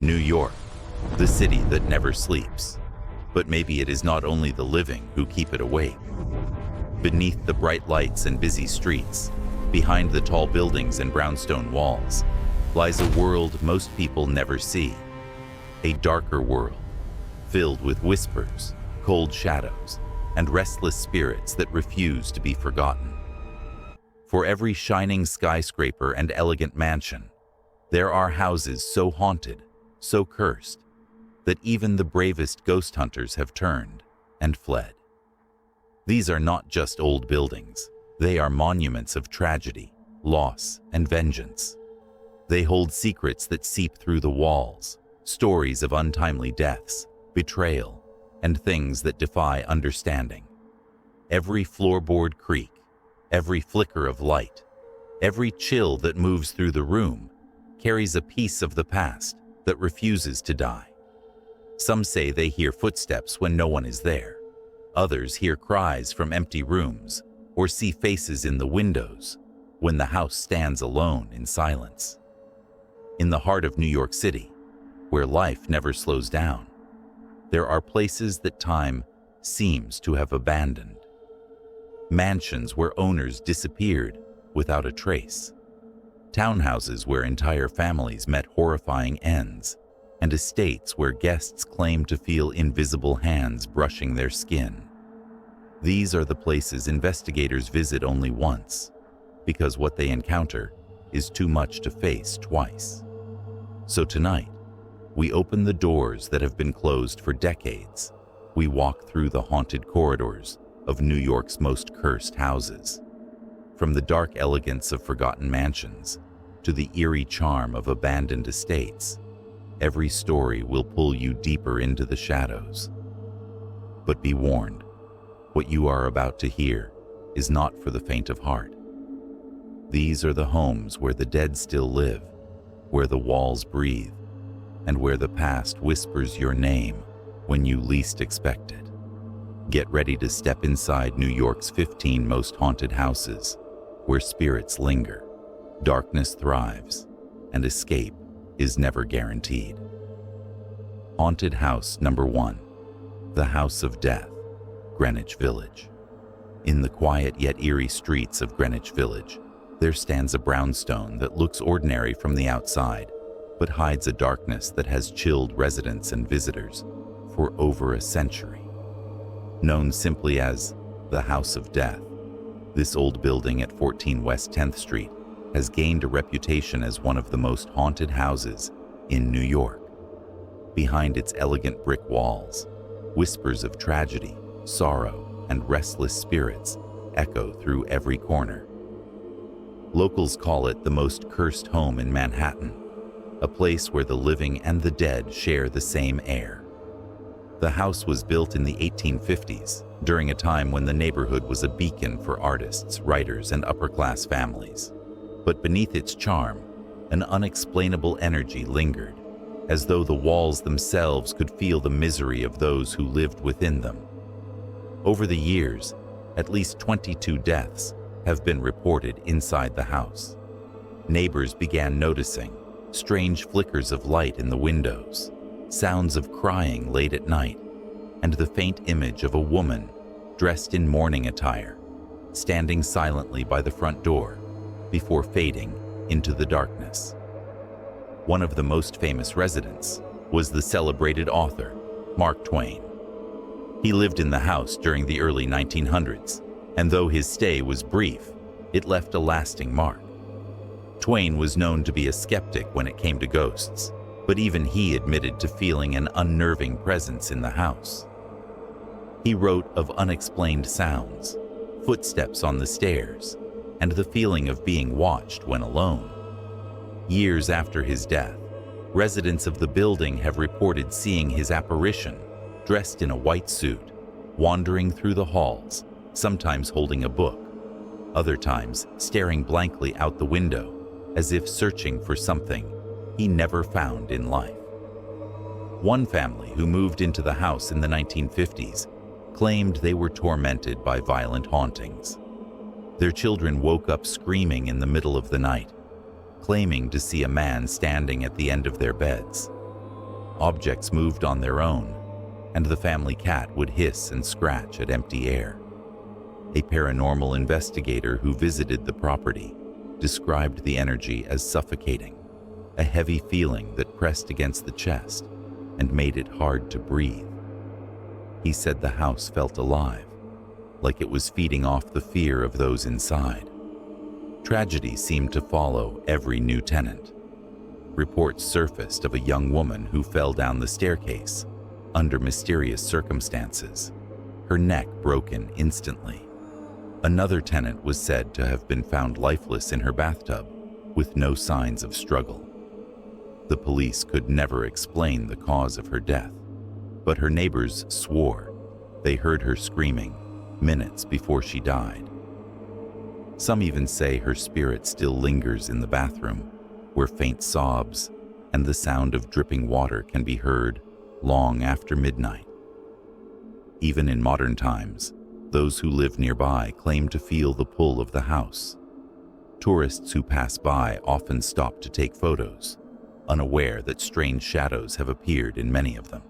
New York, the city that never sleeps. But maybe it is not only the living who keep it awake. Beneath the bright lights and busy streets, behind the tall buildings and brownstone walls, lies a world most people never see. A darker world, filled with whispers, cold shadows, and restless spirits that refuse to be forgotten. For every shining skyscraper and elegant mansion, there are houses so haunted, so cursed, that even the bravest ghost hunters have turned and fled. These are not just old buildings. They are monuments of tragedy, loss, and vengeance. They hold secrets that seep through the walls, stories of untimely deaths, betrayal, and things that defy understanding. Every floorboard creak, every flicker of light, every chill that moves through the room carries a piece of the past that refuses to die. Some say they hear footsteps when no one is there. Others hear cries from empty rooms or see faces in the windows when the house stands alone in silence. In the heart of New York City, where life never slows down, there are places that time seems to have abandoned. Mansions where owners disappeared without a trace. Townhouses where entire families met horrifying ends, and estates where guests claim to feel invisible hands brushing their skin. These are the places investigators visit only once, because what they encounter is too much to face twice. So tonight, we open the doors that have been closed for decades. We walk through the haunted corridors of New York's most cursed houses. From the dark elegance of forgotten mansions to the eerie charm of abandoned estates, every story will pull you deeper into the shadows. But be warned, what you are about to hear is not for the faint of heart. These are the homes where the dead still live, where the walls breathe, and where the past whispers your name when you least expect it. Get ready to step inside New York's 15 most haunted houses, where spirits linger, darkness thrives, and escape is never guaranteed. Haunted House Number 1, the House of Death, Greenwich Village. In the quiet yet eerie streets of Greenwich Village, there stands a brownstone that looks ordinary from the outside, but hides a darkness that has chilled residents and visitors for over a century. Known simply as the House of Death, this old building at 14 West 10th Street has gained a reputation as one of the most haunted houses in New York. Behind its elegant brick walls, whispers of tragedy, sorrow, and restless spirits echo through every corner. Locals call it the most cursed home in Manhattan, a place where the living and the dead share the same air. The house was built in the 1850s, during a time when the neighborhood was a beacon for artists, writers, and upper-class families. But beneath its charm, an unexplainable energy lingered, as though the walls themselves could feel the misery of those who lived within them. Over the years, at least 22 deaths have been reported inside the house. Neighbors began noticing strange flickers of light in the windows, sounds of crying late at night, and the faint image of a woman dressed in mourning attire, standing silently by the front door before fading into the darkness. One of the most famous residents was the celebrated author, Mark Twain. He lived in the house during the early 1900s, and though his stay was brief, it left a lasting mark. Twain was known to be a skeptic when it came to ghosts, but even he admitted to feeling an unnerving presence in the house. He wrote of unexplained sounds, footsteps on the stairs, and the feeling of being watched when alone. Years after his death, residents of the building have reported seeing his apparition, dressed in a white suit, wandering through the halls, sometimes holding a book, other times staring blankly out the window, as if searching for something he never found in life. One family who moved into the house in the 1950s claimed they were tormented by violent hauntings. Their children woke up screaming in the middle of the night, claiming to see a man standing at the end of their beds. Objects moved on their own, and the family cat would hiss and scratch at empty air. A paranormal investigator who visited the property described the energy as suffocating, a heavy feeling that pressed against the chest and made it hard to breathe. He said the house felt alive, like it was feeding off the fear of those inside. Tragedy seemed to follow every new tenant. Reports surfaced of a young woman who fell down the staircase under mysterious circumstances, her neck broken instantly. Another tenant was said to have been found lifeless in her bathtub with no signs of struggle. The police could never explain the cause of her death, but her neighbors swore they heard her screaming minutes before she died. Some even say her spirit still lingers in the bathroom, where faint sobs and the sound of dripping water can be heard long after midnight. Even in modern times, those who live nearby claim to feel the pull of the house. Tourists who pass by often stop to take photos, unaware that strange shadows have appeared in many of them.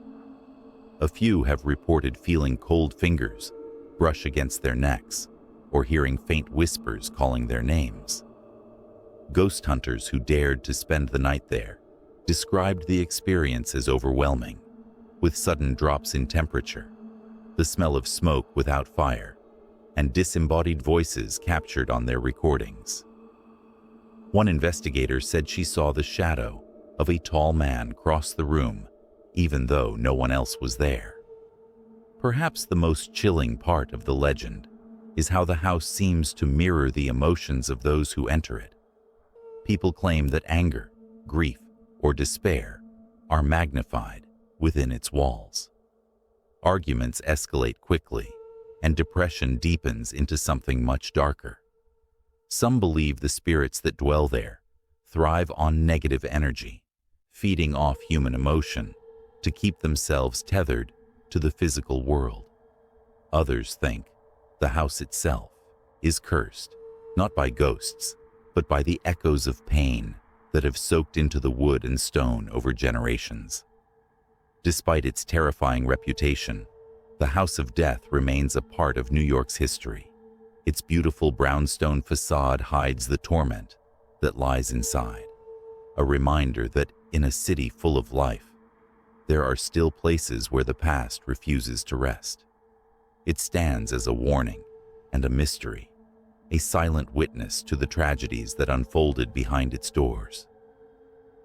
A few have reported feeling cold fingers brush against their necks or hearing faint whispers calling their names. Ghost hunters who dared to spend the night there described the experience as overwhelming, with sudden drops in temperature, the smell of smoke without fire, and disembodied voices captured on their recordings. One investigator said she saw the shadow of a tall man cross the room, even though no one else was there. Perhaps the most chilling part of the legend is how the house seems to mirror the emotions of those who enter it. People claim that anger, grief, or despair are magnified within its walls. Arguments escalate quickly, and depression deepens into something much darker. Some believe the spirits that dwell there thrive on negative energy, feeding off human emotion to keep themselves tethered to the physical world. Others think the house itself is cursed, not by ghosts, but by the echoes of pain that have soaked into the wood and stone over generations. Despite its terrifying reputation, the House of Death remains a part of New York's history. Its beautiful brownstone facade hides the torment that lies inside, a reminder that in a city full of life, there are still places where the past refuses to rest. It stands as a warning and a mystery, a silent witness to the tragedies that unfolded behind its doors.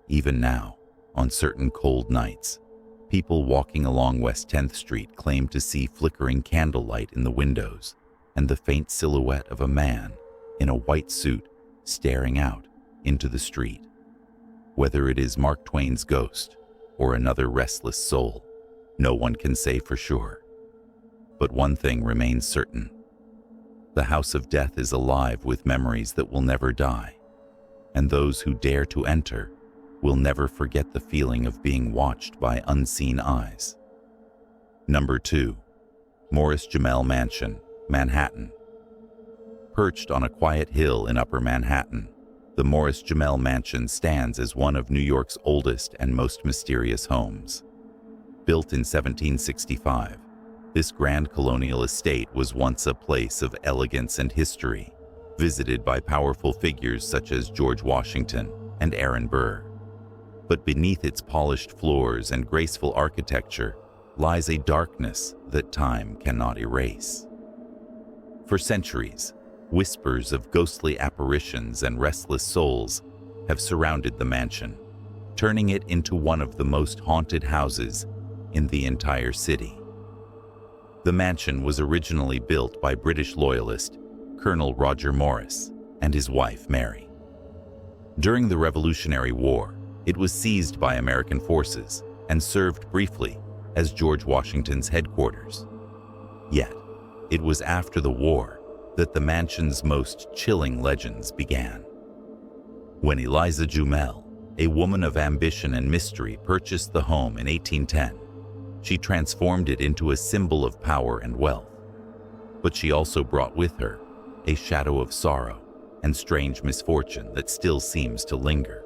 Even now, on certain cold nights, people walking along West 10th Street claim to see flickering candlelight in the windows and the faint silhouette of a man in a white suit staring out into the street. Whether it is Mark Twain's ghost or another restless soul, no one can say for sure. But one thing remains certain. The House of Death is alive with memories that will never die, and those who dare to enter will never forget the feeling of being watched by unseen eyes. Number 2. Morris-Jumel Mansion, Manhattan. Perched on a quiet hill in Upper Manhattan, the Morris-Jumel Mansion stands as one of New York's oldest and most mysterious homes. Built in 1765, this grand colonial estate was once a place of elegance and history, visited by powerful figures such as George Washington and Aaron Burr. But beneath its polished floors and graceful architecture lies a darkness that time cannot erase. For centuries, whispers of ghostly apparitions and restless souls have surrounded the mansion, turning it into one of the most haunted houses in the entire city. The mansion was originally built by British loyalist Colonel Roger Morris and his wife Mary. During the Revolutionary War, it was seized by American forces and served briefly as George Washington's headquarters. Yet, it was after the war that the mansion's most chilling legends began. When Eliza Jumel, a woman of ambition and mystery, purchased the home in 1810, she transformed it into a symbol of power and wealth. But she also brought with her a shadow of sorrow and strange misfortune that still seems to linger.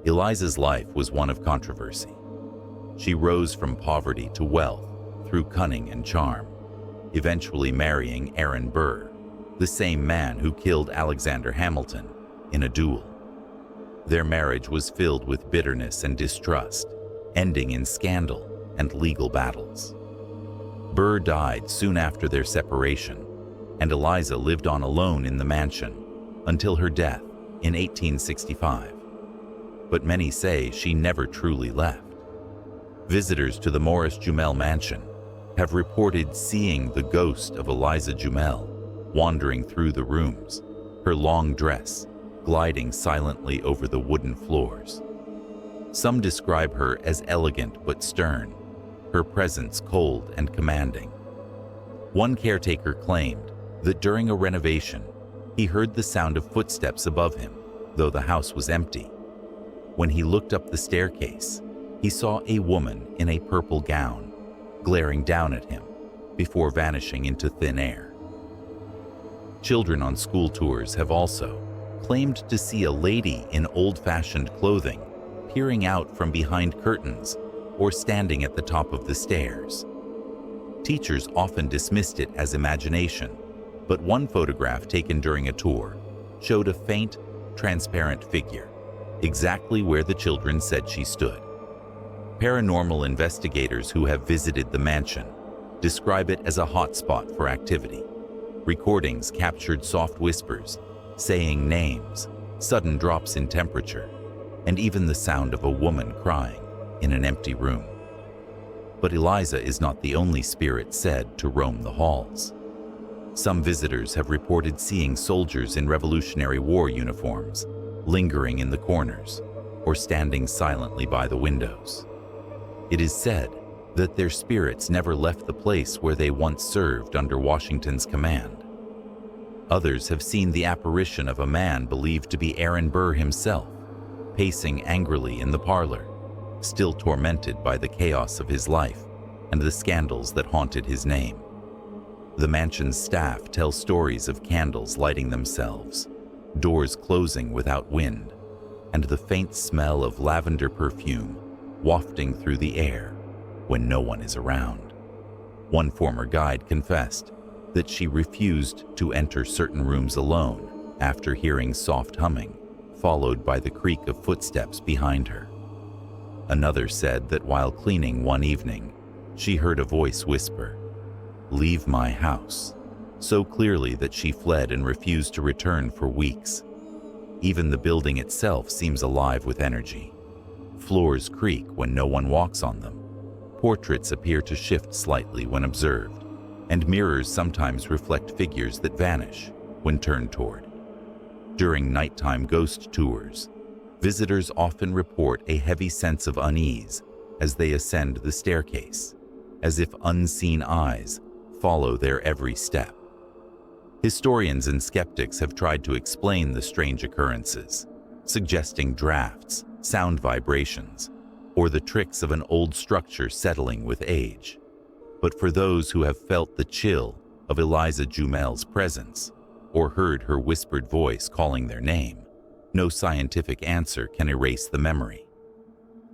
Eliza's life was one of controversy. She rose from poverty to wealth through cunning and charm, eventually marrying Aaron Burr, the same man who killed Alexander Hamilton in a duel. Their marriage was filled with bitterness and distrust, ending in scandal and legal battles. Burr died soon after their separation, and Eliza lived on alone in the mansion until her death in 1865. But many say she never truly left. Visitors to the Morris-Jumel Mansion have reported seeing the ghost of Eliza Jumel wandering through the rooms, her long dress gliding silently over the wooden floors. Some describe her as elegant but stern, her presence cold and commanding. One caretaker claimed that during a renovation, he heard the sound of footsteps above him, though the house was empty. When he looked up the staircase, he saw a woman in a purple gown glaring down at him before vanishing into thin air. Children on school tours have also claimed to see a lady in old-fashioned clothing peering out from behind curtains or standing at the top of the stairs. Teachers often dismissed it as imagination, but one photograph taken during a tour showed a faint, transparent figure, exactly where the children said she stood. Paranormal investigators who have visited the mansion describe it as a hotspot for activity. Recordings captured soft whispers, saying names, sudden drops in temperature, and even the sound of a woman crying in an empty room. But Eliza is not the only spirit said to roam the halls. Some visitors have reported seeing soldiers in Revolutionary War uniforms lingering in the corners or standing silently by the windows. It is said that their spirits never left the place where they once served under Washington's command. Others have seen the apparition of a man believed to be Aaron Burr himself, pacing angrily in the parlor, still tormented by the chaos of his life and the scandals that haunted his name. The mansion's staff tell stories of candles lighting themselves, doors closing without wind, and the faint smell of lavender perfume wafting through the air when no one is around. One former guide confessed that she refused to enter certain rooms alone after hearing soft humming, followed by the creak of footsteps behind her. Another said that while cleaning one evening, she heard a voice whisper, "Leave my house," so clearly that she fled and refused to return for weeks. Even the building itself seems alive with energy. Floors creak when no one walks on them. Portraits appear to shift slightly when observed, and mirrors sometimes reflect figures that vanish when turned toward. During nighttime ghost tours, visitors often report a heavy sense of unease as they ascend the staircase, as if unseen eyes follow their every step. Historians and skeptics have tried to explain the strange occurrences, suggesting drafts, sound vibrations, or the tricks of an old structure settling with age. But for those who have felt the chill of Eliza Jumel's presence or heard her whispered voice calling their name, no scientific answer can erase the memory.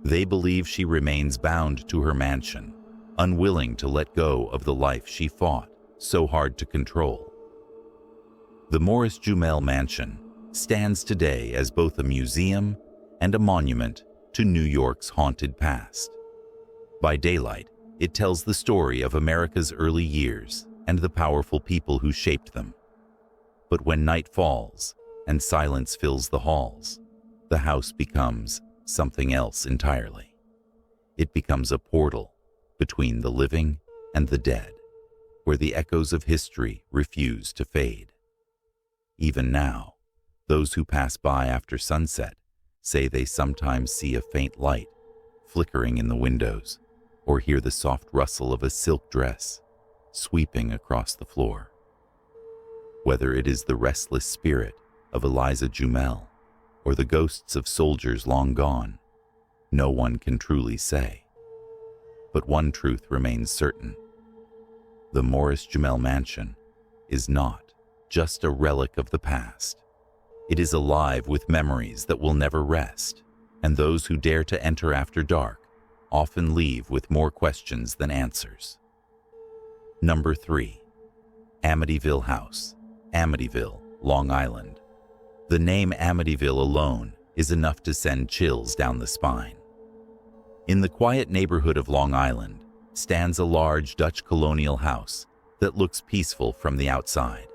They believe she remains bound to her mansion, unwilling to let go of the life she fought so hard to control. The Morris-Jumel Mansion stands today as both a museum and a monument to New York's haunted past. By daylight, it tells the story of America's early years and the powerful people who shaped them. But when night falls and silence fills the halls, the house becomes something else entirely. It becomes a portal between the living and the dead, where the echoes of history refuse to fade. Even now, those who pass by after sunset say they sometimes see a faint light flickering in the windows or hear the soft rustle of a silk dress sweeping across the floor. Whether it is the restless spirit of Eliza Jumel or the ghosts of soldiers long gone, no one can truly say. But one truth remains certain. The Morris-Jumel Mansion is not just a relic of the past. It is alive with memories that will never rest, and those who dare to enter after dark often leave with more questions than answers. Number 3. Amityville House, Amityville, Long Island. The name Amityville alone is enough to send chills down the spine. In the quiet neighborhood of Long Island stands a large Dutch colonial house that looks peaceful from the outside.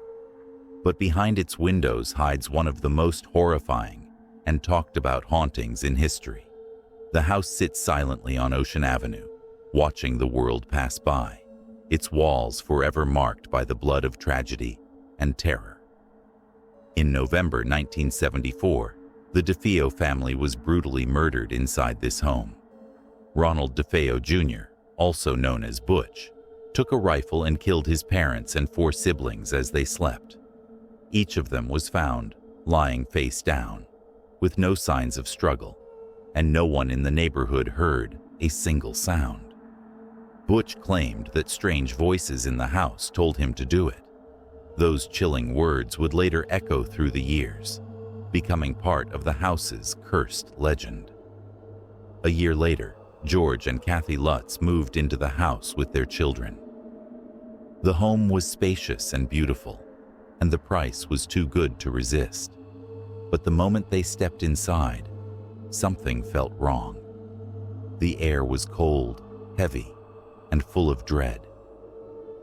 But behind its windows hides one of the most horrifying and talked about hauntings in history. The house sits silently on Ocean Avenue, watching the world pass by, its walls forever marked by the blood of tragedy and terror. In November 1974, the DeFeo family was brutally murdered inside this home. Ronald DeFeo Jr., also known as Butch, took a rifle and killed his parents and 4 siblings as they slept. Each of them was found lying face down, with no signs of struggle, and no one in the neighborhood heard a single sound. Butch claimed that strange voices in the house told him to do it. Those chilling words would later echo through the years, becoming part of the house's cursed legend. A year later, George and Kathy Lutz moved into the house with their children. The home was spacious and beautiful, and the price was too good to resist. But the moment they stepped inside, something felt wrong. The air was cold, heavy, and full of dread.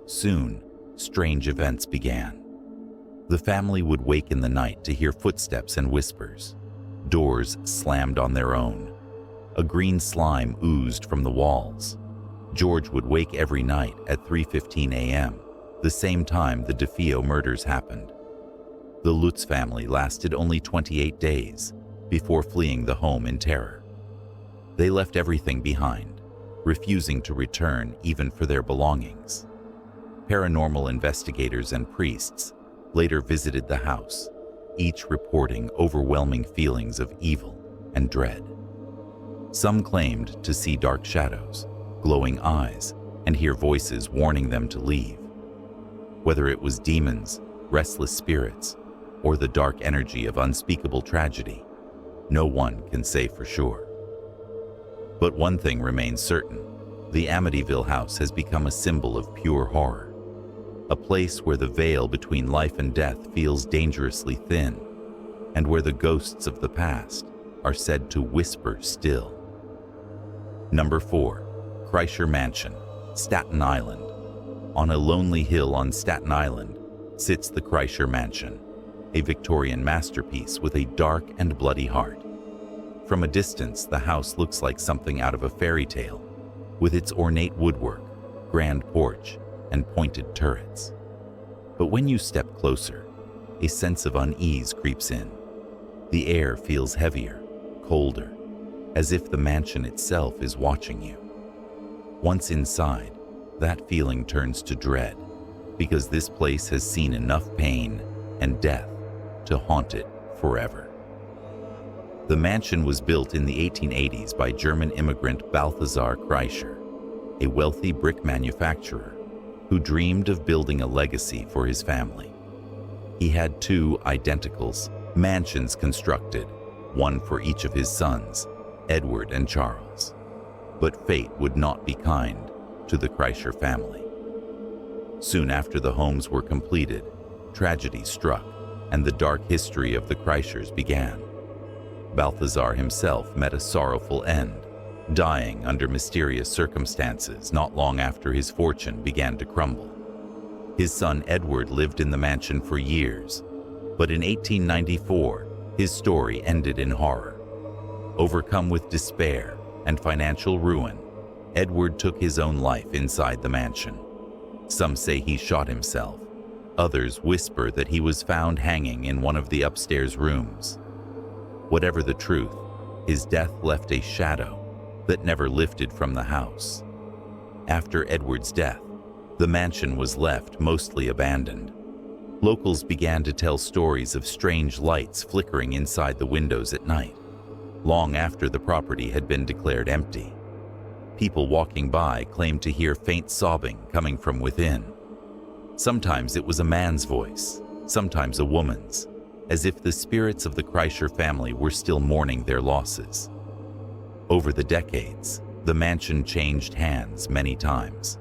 Soon, strange events began. The family would wake in the night to hear footsteps and whispers. Doors slammed on their own. A green slime oozed from the walls. George would wake every night at 3:15 a.m., the same time the DeFeo murders happened. The Lutz family lasted only 28 days before fleeing the home in terror. They left everything behind, refusing to return even for their belongings. Paranormal investigators and priests later visited the house, each reporting overwhelming feelings of evil and dread. Some claimed to see dark shadows, glowing eyes, and hear voices warning them to leave. Whether it was demons, restless spirits, or the dark energy of unspeakable tragedy, no one can say for sure. But one thing remains certain: the Amityville house has become a symbol of pure horror, a place where the veil between life and death feels dangerously thin, and where the ghosts of the past are said to whisper still. Number 4. Kreischer Mansion, Staten Island. On a lonely hill on Staten Island sits the Kreischer Mansion, a Victorian masterpiece with a dark and bloody heart. From a distance, the house looks like something out of a fairy tale, with its ornate woodwork, grand porch, and pointed turrets. But when you step closer, a sense of unease creeps in. The air feels heavier, colder, as if the mansion itself is watching you. Once inside, that feeling turns to dread, because this place has seen enough pain and death to haunt it forever. The mansion was built in the 1880s by German immigrant Balthasar Kreischer, a wealthy brick manufacturer who dreamed of building a legacy for his family. He had 2 identical mansions constructed, one for each of his sons, Edward and Charles. But fate would not be kind to the Kreischer family. Soon after the homes were completed, tragedy struck, and the dark history of the Kreischers began. Balthasar himself met a sorrowful end, dying under mysterious circumstances not long after his fortune began to crumble. His son Edward lived in the mansion for years, but in 1894, his story ended in horror. Overcome with despair and financial ruin, Edward took his own life inside the mansion. Some say he shot himself. Others whisper that he was found hanging in one of the upstairs rooms. Whatever the truth, his death left a shadow that never lifted from the house. After Edward's death, the mansion was left mostly abandoned. Locals began to tell stories of strange lights flickering inside the windows at night, long after the property had been declared empty. People walking by claimed to hear faint sobbing coming from within. Sometimes it was a man's voice, sometimes a woman's, as if the spirits of the Kreischer family were still mourning their losses. Over the decades, The mansion changed hands many times.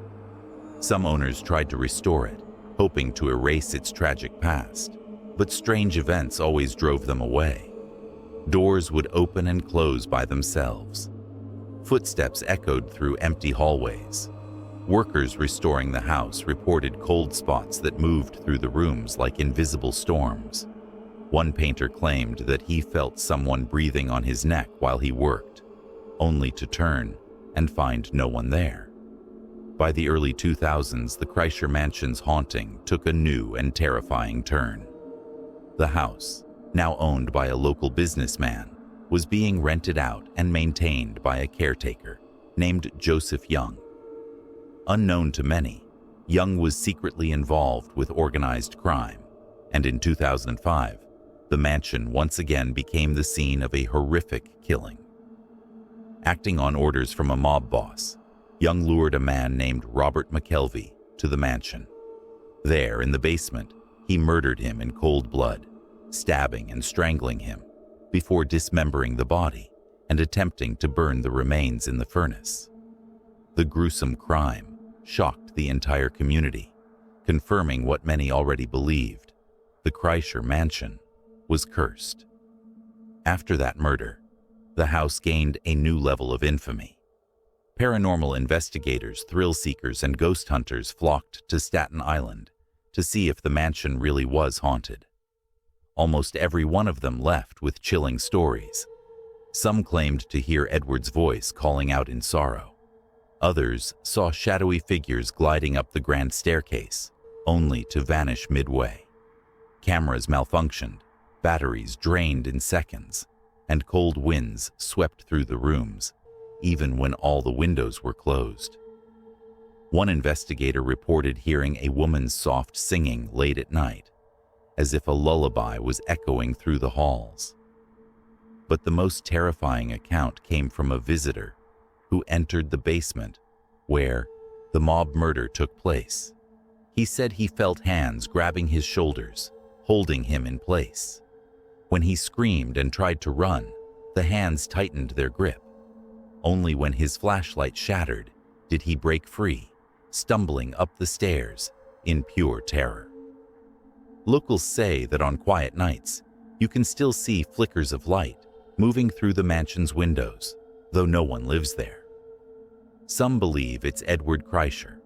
Some owners tried to restore it, hoping to erase its tragic past, but strange events always drove them away. Doors would open and close by themselves. Footsteps echoed through empty hallways. Workers restoring the house reported cold spots that moved through the rooms like invisible storms. One painter claimed that he felt someone breathing on his neck while he worked, only to turn and find no one there. By the early 2000s, the Kreischer mansion's haunting took a new and terrifying turn. The house, now owned by a local businessman, was being rented out and maintained by a caretaker named Joseph Young. Unknown to many, Young was secretly involved with organized crime, and in 2005, the mansion once again became the scene of a horrific killing. Acting on orders from a mob boss, Young lured a man named Robert McKelvey to the mansion. There, in the basement, he murdered him in cold blood, stabbing and strangling him, before dismembering the body and attempting to burn the remains in the furnace. The gruesome crime shocked the entire community, confirming what many already believed: the Kreischer mansion was cursed. After that murder, the house gained a new level of infamy. Paranormal investigators, thrill seekers, and ghost hunters flocked to Staten Island to see if the mansion really was haunted. Almost every one of them left with chilling stories. Some claimed to hear Edward's voice calling out in sorrow. Others saw shadowy figures gliding up the grand staircase, only to vanish midway. Cameras malfunctioned, batteries drained in seconds, and cold winds swept through the rooms, even when all the windows were closed. One investigator reported hearing a woman's soft singing late at night, as if a lullaby was echoing through the halls. But the most terrifying account came from a visitor who entered the basement where the mob murder took place. He said he felt hands grabbing his shoulders, holding him in place. When he screamed and tried to run, the hands tightened their grip. Only when his flashlight shattered did he break free, stumbling up the stairs in pure terror. Locals say that on quiet nights, you can still see flickers of light moving through the mansion's windows, though no one lives there. Some believe it's Edward Kreischer,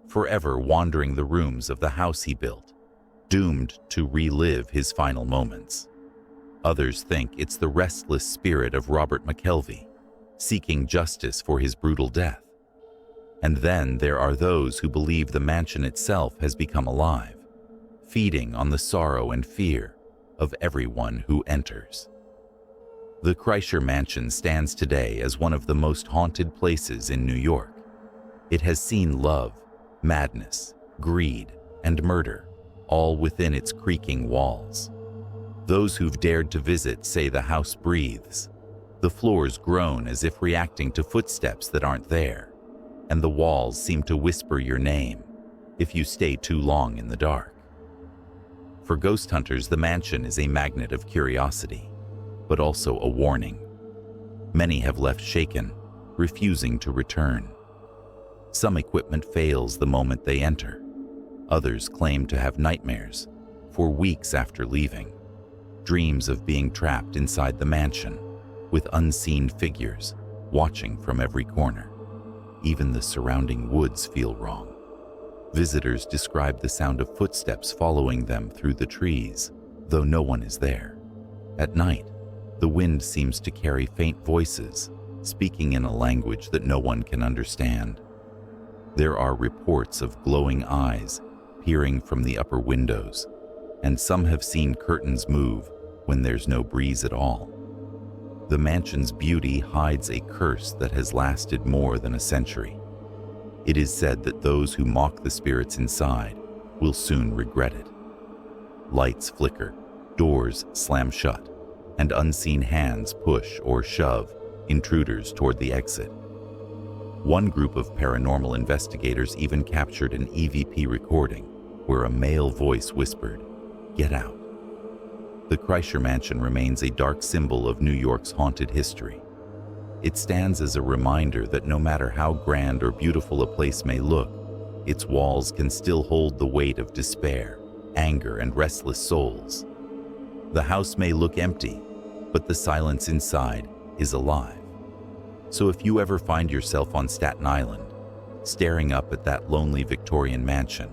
forever wandering the rooms of the house he built, doomed to relive his final moments. Others think it's the restless spirit of Robert McKelvey, seeking justice for his brutal death. And then there are those who believe the mansion itself has become alive, feeding on the sorrow and fear of everyone who enters. The Kreischer mansion stands today as one of the most haunted places in New York. It has seen love, madness, greed, and murder, all within its creaking walls. Those who've dared to visit say the house breathes. The floors groan as if reacting to footsteps that aren't there, and the walls seem to whisper your name if you stay too long in the dark. For ghost hunters, the mansion is a magnet of curiosity, but also a warning. Many have left shaken, refusing to return. Some equipment fails the moment they enter. Others claim to have nightmares for weeks after leaving, dreams of being trapped inside the mansion with unseen figures watching from every corner. Even the surrounding woods feel wrong. Visitors describe the sound of footsteps following them through the trees, though no one is there. At night, the wind seems to carry faint voices, speaking in a language that no one can understand. There are reports of glowing eyes peering from the upper windows, and some have seen curtains move when there's no breeze at all. The mansion's beauty hides a curse that has lasted more than a century. It is said that those who mock the spirits inside will soon regret it. Lights flicker, doors slam shut, and unseen hands push or shove intruders toward the exit. One group of paranormal investigators even captured an EVP recording where a male voice whispered, "Get out." The Kreischer mansion remains a dark symbol of New York's haunted history. It stands as a reminder that no matter how grand or beautiful a place may look, its walls can still hold the weight of despair, anger, and restless souls. The house may look empty, but the silence inside is alive. So if you ever find yourself on Staten Island, staring up at that lonely Victorian mansion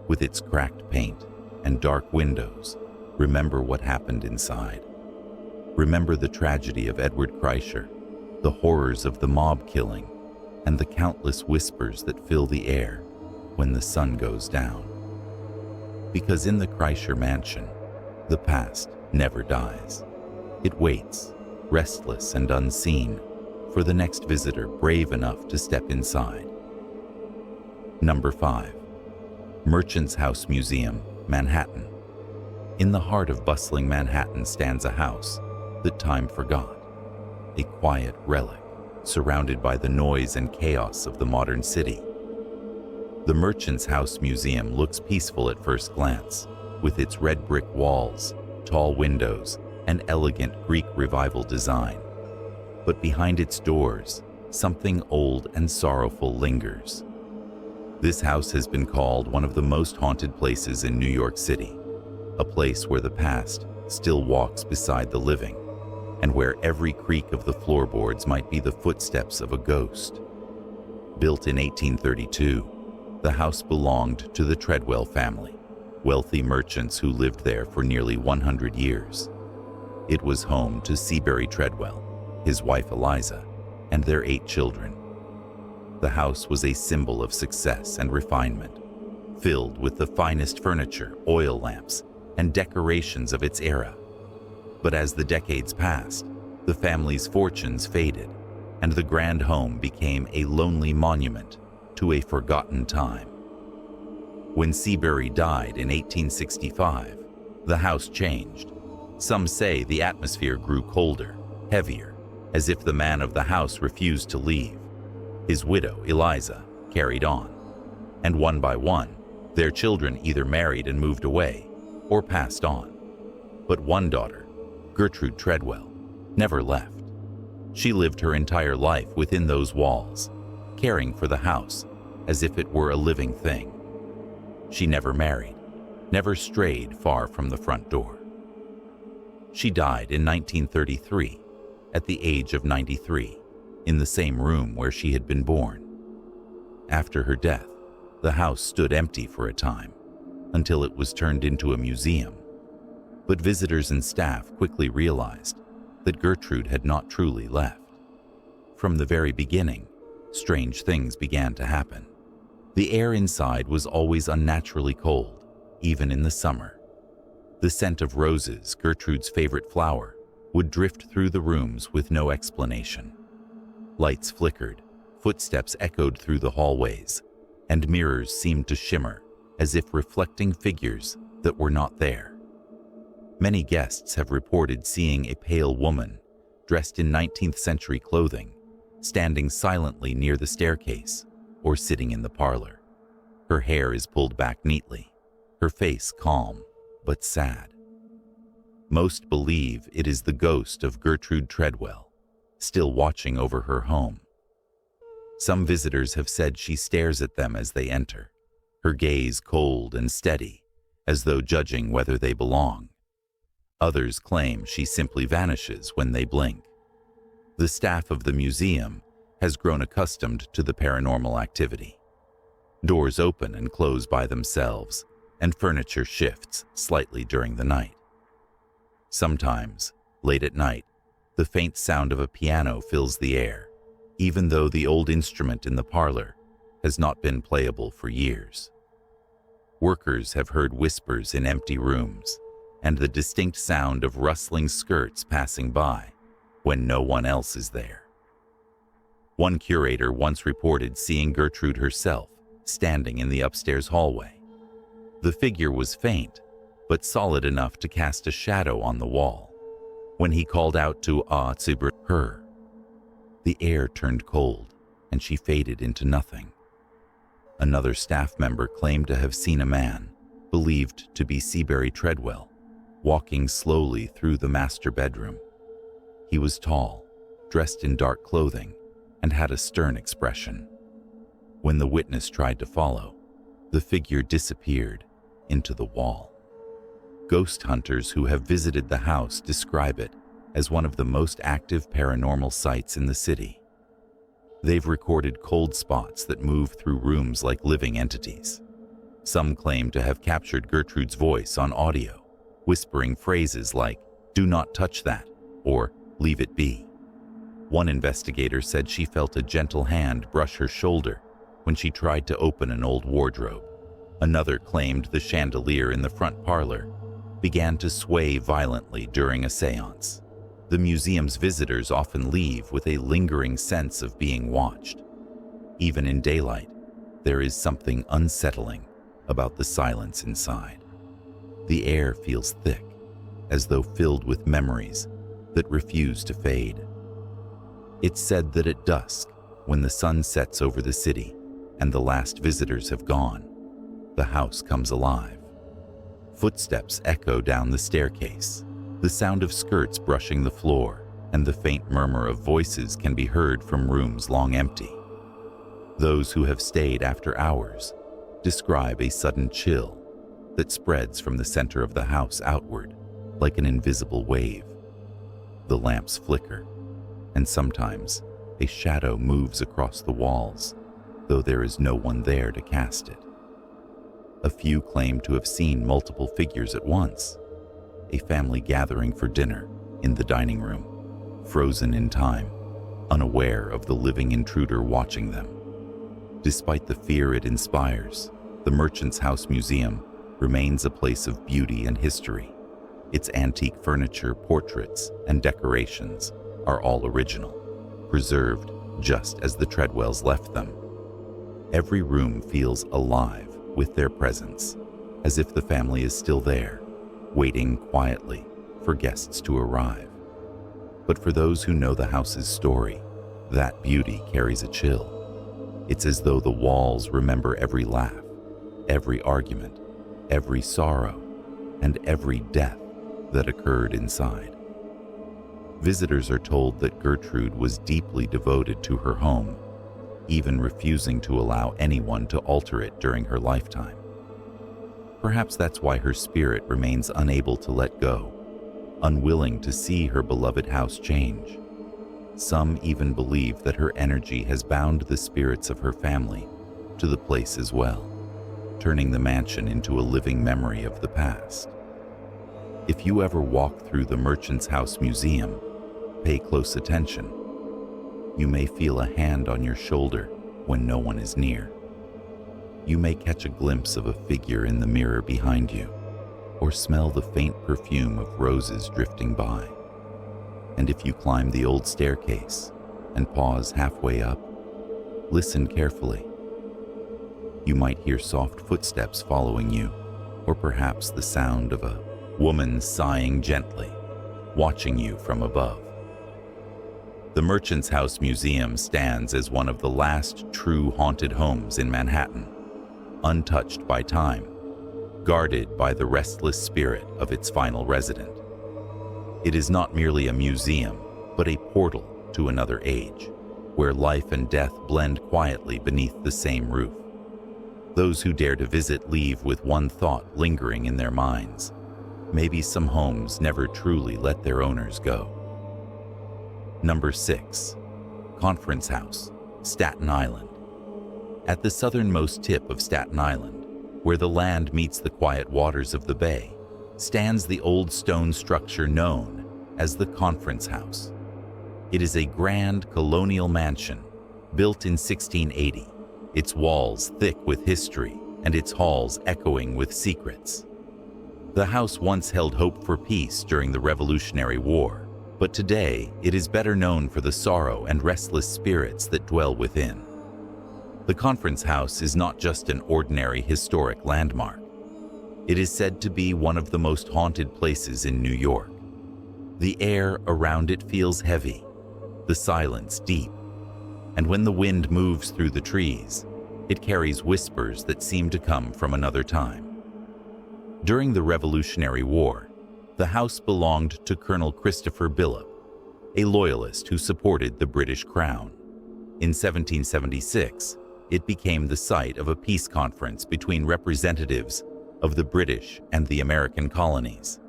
with its cracked paint and dark windows, remember what happened inside. Remember the tragedy of Edward Kreischer, the horrors of the mob killing, and the countless whispers that fill the air when the sun goes down. Because in the Kreischer mansion, the past never dies. It waits, restless and unseen, for the next visitor brave enough to step inside. Number 5. Merchant's House Museum, Manhattan. In the heart of bustling Manhattan stands a house that time forgot, a quiet relic surrounded by the noise and chaos of the modern city. The Merchant's House Museum looks peaceful at first glance, with its red brick walls, tall windows, and elegant Greek Revival design. But behind its doors, something old and sorrowful lingers. This house has been called one of the most haunted places in New York City, a place where the past still walks beside the living, and where every creak of the floorboards might be the footsteps of a ghost. Built in 1832, the house belonged to the Treadwell family, wealthy merchants who lived there for nearly 100 years. It was home to Seabury Treadwell, his wife Eliza, and their 8 children. The house was a symbol of success and refinement, filled with the finest furniture, oil lamps, and decorations of its era. But as the decades passed, the family's fortunes faded, and the grand home became a lonely monument to a forgotten time. When Seabury died in 1865, the house changed. Some say the atmosphere grew colder, heavier, as if the man of the house refused to leave. His widow, Eliza, carried on, and one by one, their children either married and moved away or passed on. But one daughter, Gertrude Treadwell, never left. She lived her entire life within those walls, caring for the house as if it were a living thing. She never married, never strayed far from the front door. She died in 1933, at the age of 93, in the same room where she had been born. After her death, the house stood empty for a time, until it was turned into a museum. But visitors and staff quickly realized that Gertrude had not truly left. From the very beginning, strange things began to happen. The air inside was always unnaturally cold, even in the summer. The scent of roses, Gertrude's favorite flower, would drift through the rooms with no explanation. Lights flickered, footsteps echoed through the hallways, and mirrors seemed to shimmer as if reflecting figures that were not there. Many guests have reported seeing a pale woman, dressed in 19th century clothing, standing silently near the staircase or sitting in the parlor. Her hair is pulled back neatly, her face calm but sad. Most believe it is the ghost of Gertrude Treadwell, still watching over her home. Some visitors have said she stares at them as they enter, her gaze cold and steady, as though judging whether they belong. Others claim she simply vanishes when they blink. The staff of the museum has grown accustomed to the paranormal activity. Doors open and close by themselves, and furniture shifts slightly during the night. Sometimes, late at night, the faint sound of a piano fills the air, even though the old instrument in the parlor has not been playable for years. Workers have heard whispers in empty rooms, and the distinct sound of rustling skirts passing by when no one else is there. One curator once reported seeing Gertrude herself standing in the upstairs hallway. The figure was faint, but solid enough to cast a shadow on the wall. When he called out to her, the air turned cold, and she faded into nothing. Another staff member claimed to have seen a man, believed to be Seabury Treadwell, walking slowly through the master bedroom. He was tall, dressed in dark clothing, and had a stern expression. When the witness tried to follow, the figure disappeared into the wall. Ghost hunters who have visited the house describe it as one of the most active paranormal sites in the city. They've recorded cold spots that move through rooms like living entities. Some claim to have captured Gertrude's voice on audio, whispering phrases like, "Do not touch that," or "Leave it be." One investigator said she felt a gentle hand brush her shoulder when she tried to open an old wardrobe. Another claimed the chandelier in the front parlor began to sway violently during a seance. The museum's visitors often leave with a lingering sense of being watched. Even in daylight, there is something unsettling about the silence inside. The air feels thick, as though filled with memories that refuse to fade. It's said that at dusk, when the sun sets over the city and the last visitors have gone, the house comes alive. Footsteps echo down the staircase. The sound of skirts brushing the floor and the faint murmur of voices can be heard from rooms long empty. Those who have stayed after hours describe a sudden chill that spreads from the center of the house outward like an invisible wave. The lamps flicker, and sometimes a shadow moves across the walls, though there is no one there to cast it. A few claim to have seen multiple figures at once, a family gathering for dinner in the dining room, frozen in time, unaware of the living intruder watching them. Despite the fear it inspires, the Merchant's House Museum remains a place of beauty and history. Its antique furniture, portraits, and decorations are all original, preserved just as the Treadwells left them. Every room feels alive with their presence, as if the family is still there, waiting quietly for guests to arrive. But for those who know the house's story, that beauty carries a chill. It's as though the walls remember every laugh, every argument, every sorrow, and every death that occurred inside. Visitors are told that Gertrude was deeply devoted to her home, even refusing to allow anyone to alter it during her lifetime. Perhaps that's why her spirit remains unable to let go, unwilling to see her beloved house change. Some even believe that her energy has bound the spirits of her family to the place as well, turning the mansion into a living memory of the past. If you ever walk through the Merchant's House Museum, pay close attention. You may feel a hand on your shoulder when no one is near. You may catch a glimpse of a figure in the mirror behind you, or smell the faint perfume of roses drifting by. And if you climb the old staircase and pause halfway up, listen carefully. You might hear soft footsteps following you, or perhaps the sound of a woman sighing gently, watching you from above. The Merchant's House Museum stands as one of the last true haunted homes in Manhattan, untouched by time, guarded by the restless spirit of its final resident. It is not merely a museum, but a portal to another age, where life and death blend quietly beneath the same roof. Those who dare to visit leave with one thought lingering in their minds. Maybe some homes never truly let their owners go. Number 6. Conference House, Staten Island. At the southernmost tip of Staten Island, where the land meets the quiet waters of the bay, stands the old stone structure known as the Conference House. It is a grand colonial mansion built in 1680, its walls thick with history and its halls echoing with secrets. The house once held hope for peace during the Revolutionary War, but today it is better known for the sorrow and restless spirits that dwell within. The Conference House is not just an ordinary historic landmark. It is said to be one of the most haunted places in New York. The air around it feels heavy, the silence deep, and when the wind moves through the trees, it carries whispers that seem to come from another time. During the Revolutionary War, the house belonged to Colonel Christopher Billop, a loyalist who supported the British Crown. In 1776, it became the site of a peace conference between representatives of the British and the American colonies.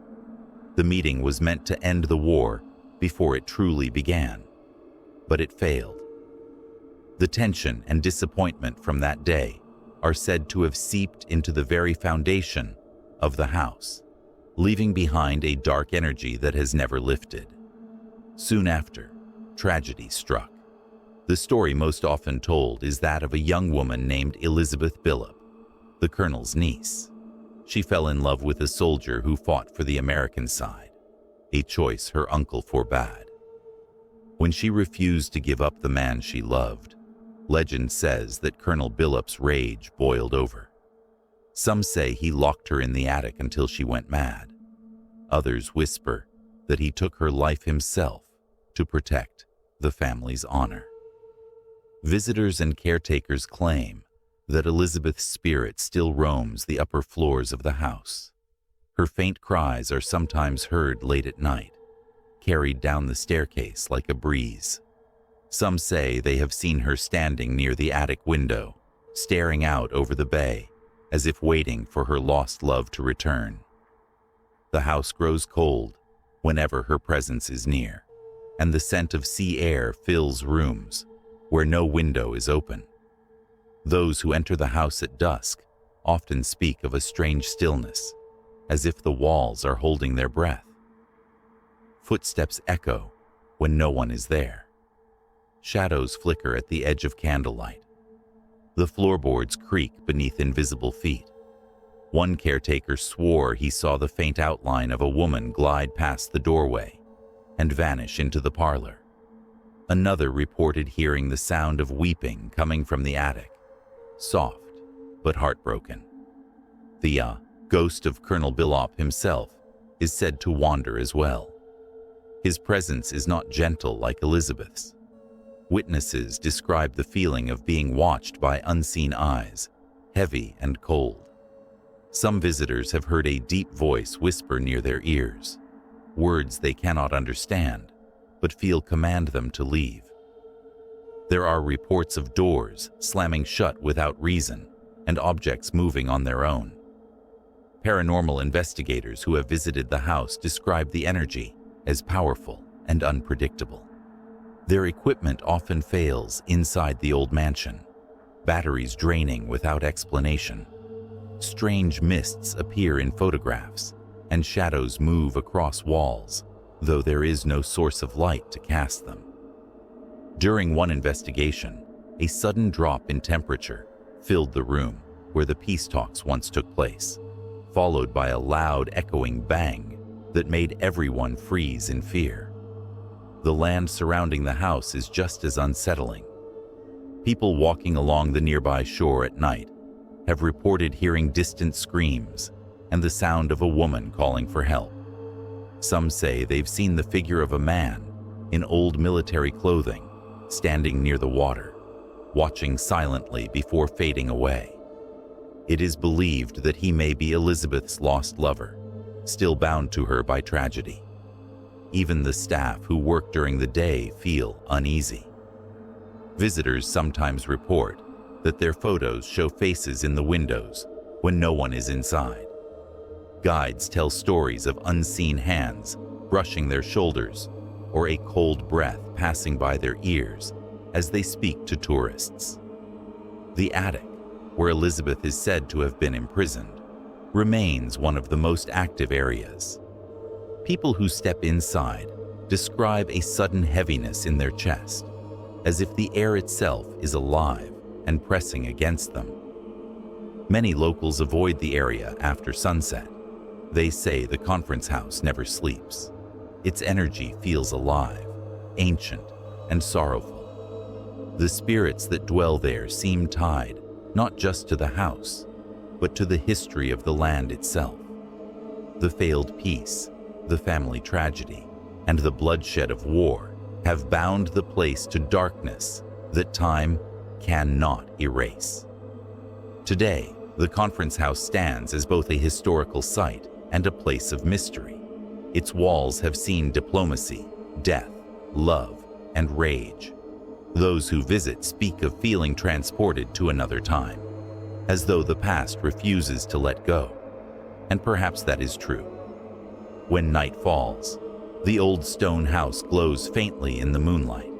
The meeting was meant to end the war before it truly began, but it failed. The tension and disappointment from that day are said to have seeped into the very foundation of the house, leaving behind a dark energy that has never lifted. Soon after, tragedy struck. The story most often told is that of a young woman named Elizabeth Billop, the colonel's niece. She fell in love with a soldier who fought for the American side, a choice her uncle forbade. When she refused to give up the man she loved, legend says that Colonel Billop's rage boiled over. Some say he locked her in the attic until she went mad. Others whisper that he took her life himself to protect the family's honor. Visitors and caretakers claim that Elizabeth's spirit still roams the upper floors of the house. Her faint cries are sometimes heard late at night, carried down the staircase like a breeze. Some say they have seen her standing near the attic window, staring out over the bay, as if waiting for her lost love to return. The house grows cold whenever her presence is near, and the scent of sea air fills rooms where no window is open. Those who enter the house at dusk often speak of a strange stillness, as if the walls are holding their breath. Footsteps echo when no one is there. Shadows flicker at the edge of candlelight. The floorboards creak beneath invisible feet. One caretaker swore he saw the faint outline of a woman glide past the doorway and vanish into the parlor. Another reported hearing the sound of weeping coming from the attic, soft but heartbroken. The ghost of Colonel Billop himself is said to wander as well. His presence is not gentle like Elizabeth's. Witnesses describe the feeling of being watched by unseen eyes, heavy and cold. Some visitors have heard a deep voice whisper near their ears, words they cannot understand, but feel command them to leave. There are reports of doors slamming shut without reason and objects moving on their own. Paranormal investigators who have visited the house describe the energy as powerful and unpredictable. Their equipment often fails inside the old mansion, batteries draining without explanation. Strange mists appear in photographs, and shadows move across walls, though there is no source of light to cast them. During one investigation, a sudden drop in temperature filled the room where the peace talks once took place, followed by a loud echoing bang that made everyone freeze in fear. The land surrounding the house is just as unsettling. People walking along the nearby shore at night have reported hearing distant screams and the sound of a woman calling for help. Some say they've seen the figure of a man in old military clothing standing near the water, watching silently before fading away. It is believed that he may be Elizabeth's lost lover, still bound to her by tragedy. Even the staff who work during the day feel uneasy. Visitors sometimes report that their photos show faces in the windows when no one is inside. Guides tell stories of unseen hands brushing their shoulders or a cold breath passing by their ears as they speak to tourists. The attic, where Elizabeth is said to have been imprisoned, remains one of the most active areas. People who step inside describe a sudden heaviness in their chest, as if the air itself is alive and pressing against them. Many locals avoid the area after sunset. They say the conference house never sleeps. Its energy feels alive, ancient, and sorrowful. The spirits that dwell there seem tied not just to the house, but to the history of the land itself. The failed peace, the family tragedy, and the bloodshed of war have bound the place to darkness that time cannot erase. Today, the conference house stands as both a historical site and a place of mystery. Its walls have seen diplomacy, death, love, and rage. Those who visit speak of feeling transported to another time, as though the past refuses to let go. And perhaps that is true. When night falls, the old stone house glows faintly in the moonlight.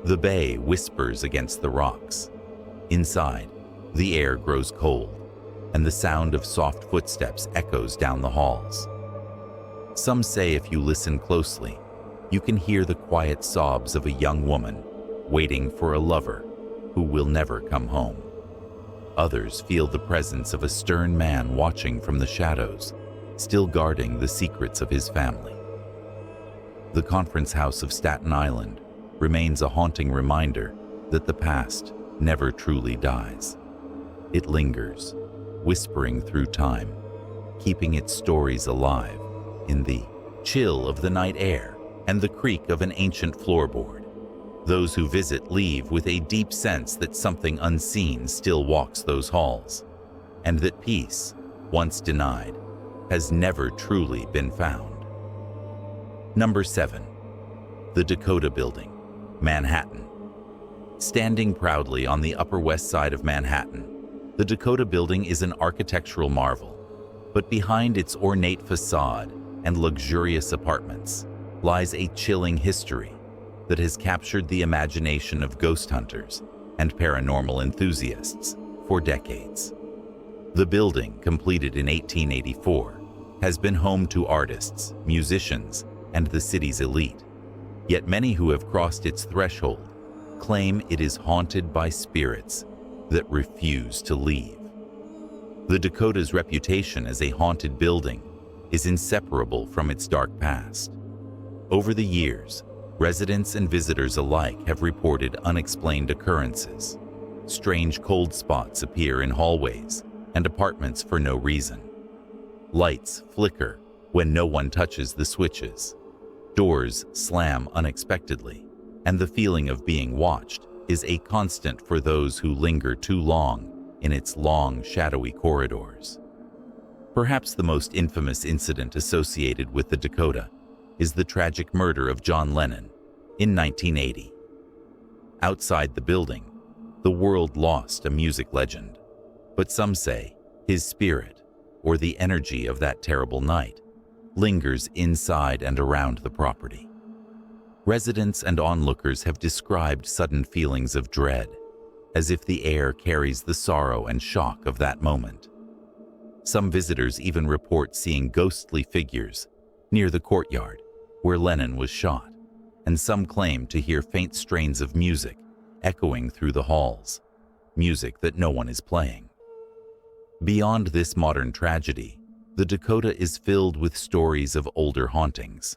The bay whispers against the rocks. Inside, the air grows cold, and the sound of soft footsteps echoes down the halls. Some say if you listen closely, you can hear the quiet sobs of a young woman waiting for a lover who will never come home. Others feel the presence of a stern man watching from the shadows, still guarding the secrets of his family. The Conference House of Staten Island remains a haunting reminder that the past never truly dies. It lingers, whispering through time, keeping its stories alive in the chill of the night air and the creak of an ancient floorboard. Those who visit leave with a deep sense that something unseen still walks those halls, and that peace, once denied, has never truly been found. Number 7. The Dakota Building, Manhattan. Standing proudly on the Upper West Side of Manhattan, the Dakota Building is an architectural marvel, but behind its ornate facade and luxurious apartments lies a chilling history that has captured the imagination of ghost hunters and paranormal enthusiasts for decades. The building, completed in 1884, has been home to artists, musicians, and the city's elite. Yet many who have crossed its threshold claim it is haunted by spirits that refuse to leave. The Dakota's reputation as a haunted building is inseparable from its dark past. Over the years, residents and visitors alike have reported unexplained occurrences. Strange cold spots appear in hallways and apartments for no reason. Lights flicker when no one touches the switches. Doors slam unexpectedly, and the feeling of being watched is a constant for those who linger too long in its long, shadowy corridors. Perhaps the most infamous incident associated with the Dakota is the tragic murder of John Lennon in 1980. Outside the building, the world lost a music legend, but some say his spirit, or the energy of that terrible night, lingers inside and around the property. Residents and onlookers have described sudden feelings of dread, as if the air carries the sorrow and shock of that moment. Some visitors even report seeing ghostly figures near the courtyard where Lennon was shot, and some claim to hear faint strains of music echoing through the halls, music that no one is playing. Beyond this modern tragedy, the Dakota is filled with stories of older hauntings.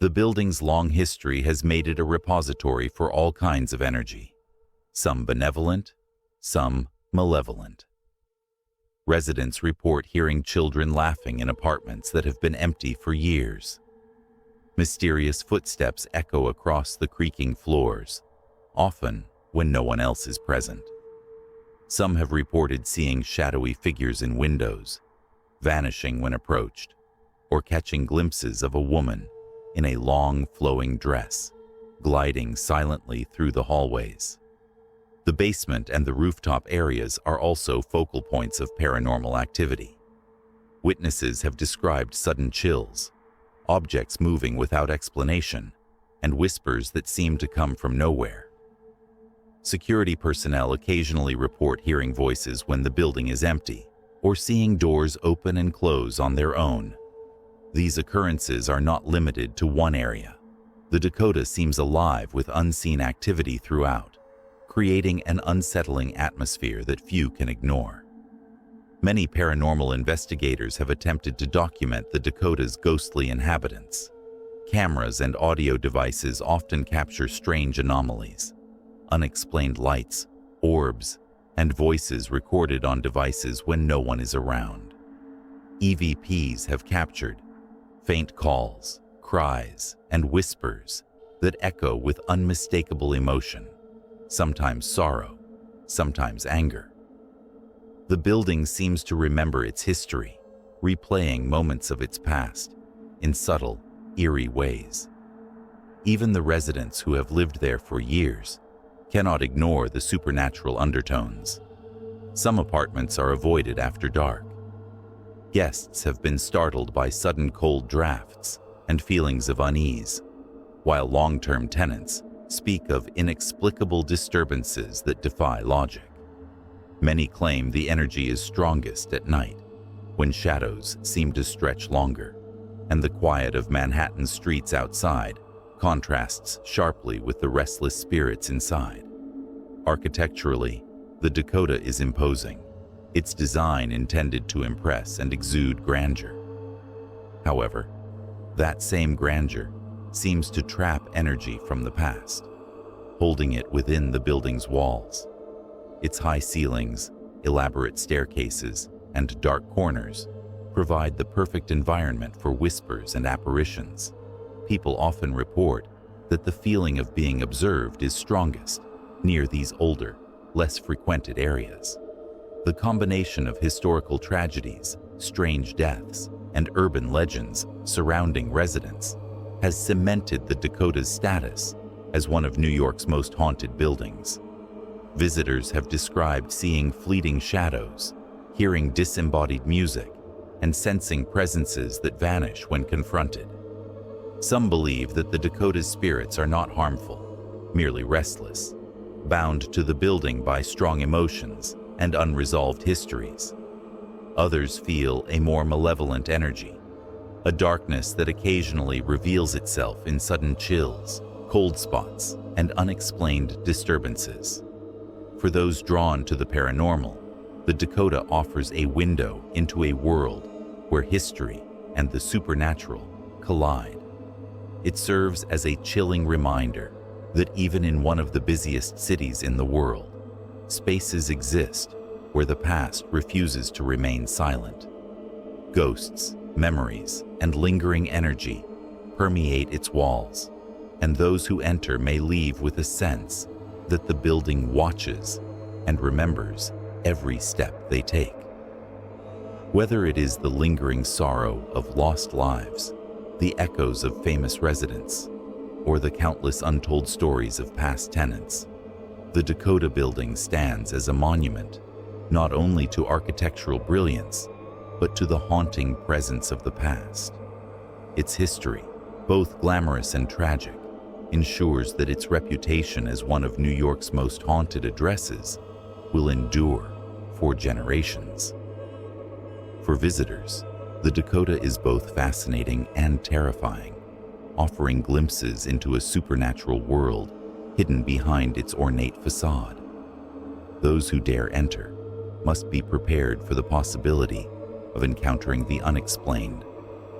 The building's long history has made it a repository for all kinds of energy, some benevolent, some malevolent. Residents report hearing children laughing in apartments that have been empty for years. Mysterious footsteps echo across the creaking floors, often when no one else is present. Some have reported seeing shadowy figures in windows, vanishing when approached, or catching glimpses of a woman in a long, flowing dress, gliding silently through the hallways. The basement and the rooftop areas are also focal points of paranormal activity. Witnesses have described sudden chills, objects moving without explanation, and whispers that seem to come from nowhere. Security personnel occasionally report hearing voices when the building is empty, or seeing doors open and close on their own. These occurrences are not limited to one area. The Dakota seems alive with unseen activity throughout, creating an unsettling atmosphere that few can ignore. Many paranormal investigators have attempted to document the Dakota's ghostly inhabitants. Cameras and audio devices often capture strange anomalies, unexplained lights, orbs, and voices recorded on devices when no one is around. EVPs have captured faint calls, cries, and whispers that echo with unmistakable emotion, sometimes sorrow, sometimes anger. The building seems to remember its history, replaying moments of its past in subtle, eerie ways. Even the residents who have lived there for years cannot ignore the supernatural undertones. Some apartments are avoided after dark. Guests have been startled by sudden cold drafts and feelings of unease, while long-term tenants speak of inexplicable disturbances that defy logic. Many claim the energy is strongest at night, when shadows seem to stretch longer, and the quiet of Manhattan's streets outside contrasts sharply with the restless spirits inside. Architecturally, the Dakota is imposing, its design intended to impress and exude grandeur. However, that same grandeur seems to trap energy from the past, holding it within the building's walls. Its high ceilings, elaborate staircases, and dark corners provide the perfect environment for whispers and apparitions. People often report that the feeling of being observed is strongest near these older, less frequented areas. The combination of historical tragedies, strange deaths, and urban legends surrounding residents has cemented the Dakota's status as one of New York's most haunted buildings. Visitors have described seeing fleeting shadows, hearing disembodied music, and sensing presences that vanish when confronted. Some believe that the Dakota's spirits are not harmful, merely restless, bound to the building by strong emotions and unresolved histories. Others feel a more malevolent energy, a darkness that occasionally reveals itself in sudden chills, cold spots, and unexplained disturbances. For those drawn to the paranormal, the Dakota offers a window into a world where history and the supernatural collide. It serves as a chilling reminder that even in one of the busiest cities in the world, spaces exist where the past refuses to remain silent. Ghosts, memories, and lingering energy permeate its walls, and those who enter may leave with a sense that the building watches and remembers every step they take. Whether it is the lingering sorrow of lost lives, the echoes of famous residents, or the countless untold stories of past tenants, the Dakota building stands as a monument not only to architectural brilliance, but to the haunting presence of the past. Its history, both glamorous and tragic, ensures that its reputation as one of New York's most haunted addresses will endure for generations. For visitors, the Dakota is both fascinating and terrifying, offering glimpses into a supernatural world hidden behind its ornate facade. Those who dare enter must be prepared for the possibility of encountering the unexplained,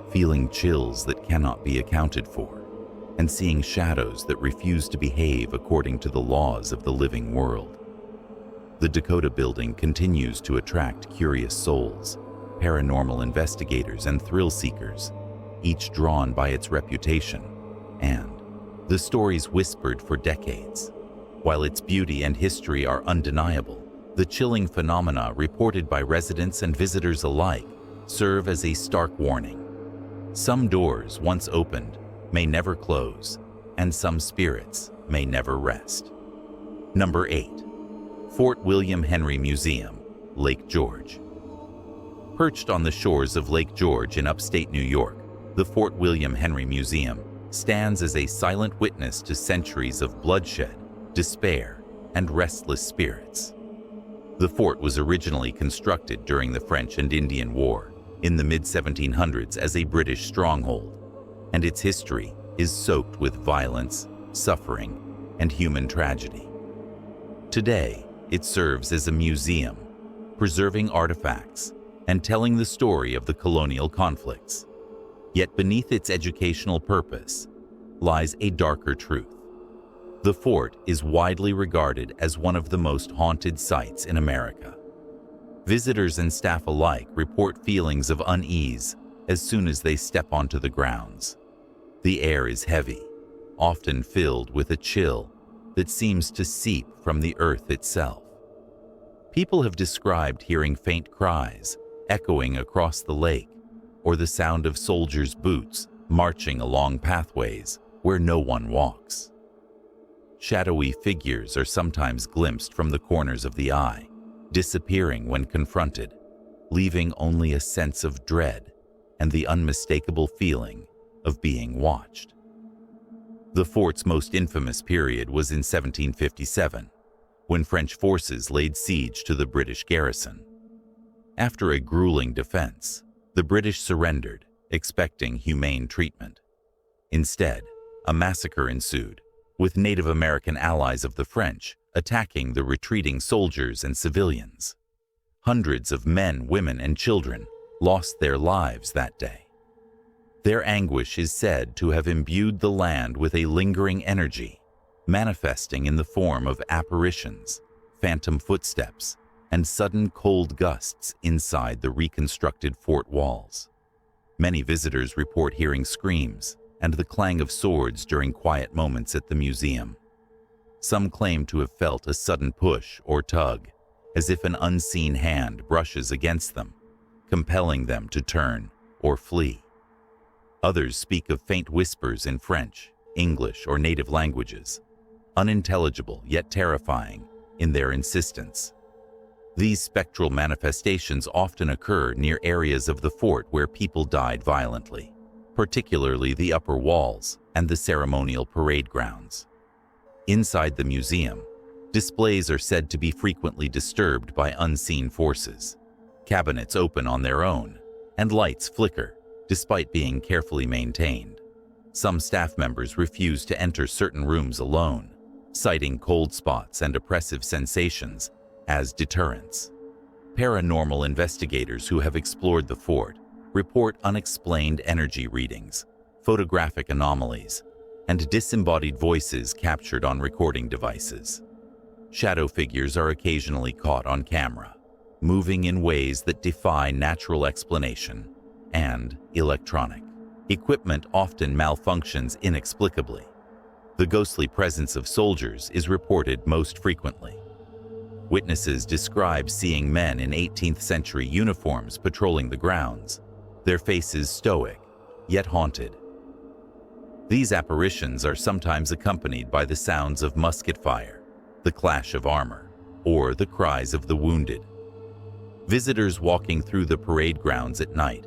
feeling chills that cannot be accounted for, and seeing shadows that refuse to behave according to the laws of the living world. The Dakota building continues to attract curious souls, paranormal investigators, and thrill seekers, each drawn by its reputation and the stories whispered for decades. While its beauty and history are undeniable, the chilling phenomena reported by residents and visitors alike serve as a stark warning. Some doors, once opened, may never close, and some spirits may never rest. Number 8. Fort William Henry Museum, Lake George. Perched on the shores of Lake George in upstate New York, the Fort William Henry Museum stands as a silent witness to centuries of bloodshed, despair, and restless spirits. The fort was originally constructed during the French and Indian War in the mid-1700s as a British stronghold, and its history is soaked with violence, suffering, and human tragedy. Today, it serves as a museum, preserving artifacts and telling the story of the colonial conflicts. Yet beneath its educational purpose lies a darker truth. The fort is widely regarded as one of the most haunted sites in America. Visitors and staff alike report feelings of unease as soon as they step onto the grounds. The air is heavy, often filled with a chill that seems to seep from the earth itself. People have described hearing faint cries echoing across the lake, or the sound of soldiers' boots marching along pathways where no one walks. Shadowy figures are sometimes glimpsed from the corners of the eye, disappearing when confronted, leaving only a sense of dread and the unmistakable feeling of being watched. The fort's most infamous period was in 1757, when French forces laid siege to the British garrison. After a grueling defense, the British surrendered, expecting humane treatment. Instead, a massacre ensued, with Native American allies of the French attacking the retreating soldiers and civilians. Hundreds of men, women, and children lost their lives that day. Their anguish is said to have imbued the land with a lingering energy, manifesting in the form of apparitions, phantom footsteps, and sudden cold gusts inside the reconstructed fort walls. Many visitors report hearing screams and the clang of swords during quiet moments at the museum. Some claim to have felt a sudden push or tug, as if an unseen hand brushes against them, compelling them to turn or flee. Others speak of faint whispers in French, English, or native languages, unintelligible yet terrifying in their insistence. These spectral manifestations often occur near areas of the fort where people died violently, particularly the upper walls and the ceremonial parade grounds. Inside the museum, displays are said to be frequently disturbed by unseen forces. Cabinets open on their own, and lights flicker, despite being carefully maintained. Some staff members refuse to enter certain rooms alone, citing cold spots and oppressive sensations as deterrents. Paranormal investigators who have explored the fort report unexplained energy readings, photographic anomalies, and disembodied voices captured on recording devices. Shadow figures are occasionally caught on camera, moving in ways that defy natural explanation, and electronic equipment often malfunctions inexplicably. The ghostly presence of soldiers is reported most frequently. Witnesses describe seeing men in 18th century uniforms patrolling the grounds, their faces stoic, yet haunted. These apparitions are sometimes accompanied by the sounds of musket fire, the clash of armor, or the cries of the wounded. Visitors walking through the parade grounds at night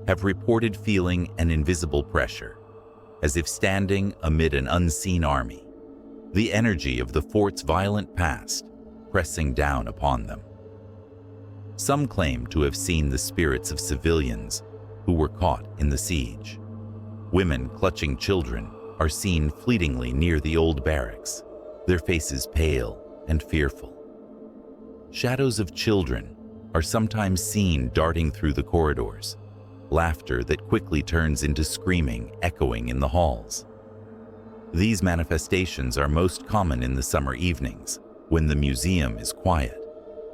have reported feeling an invisible pressure, as if standing amid an unseen army, the energy of the fort's violent past pressing down upon them. Some claim to have seen the spirits of civilians who were caught in the siege. Women clutching children are seen fleetingly near the old barracks, their faces pale and fearful. Shadows of children are sometimes seen darting through the corridors, laughter that quickly turns into screaming echoing in the halls. These manifestations are most common in the summer evenings, when the museum is quiet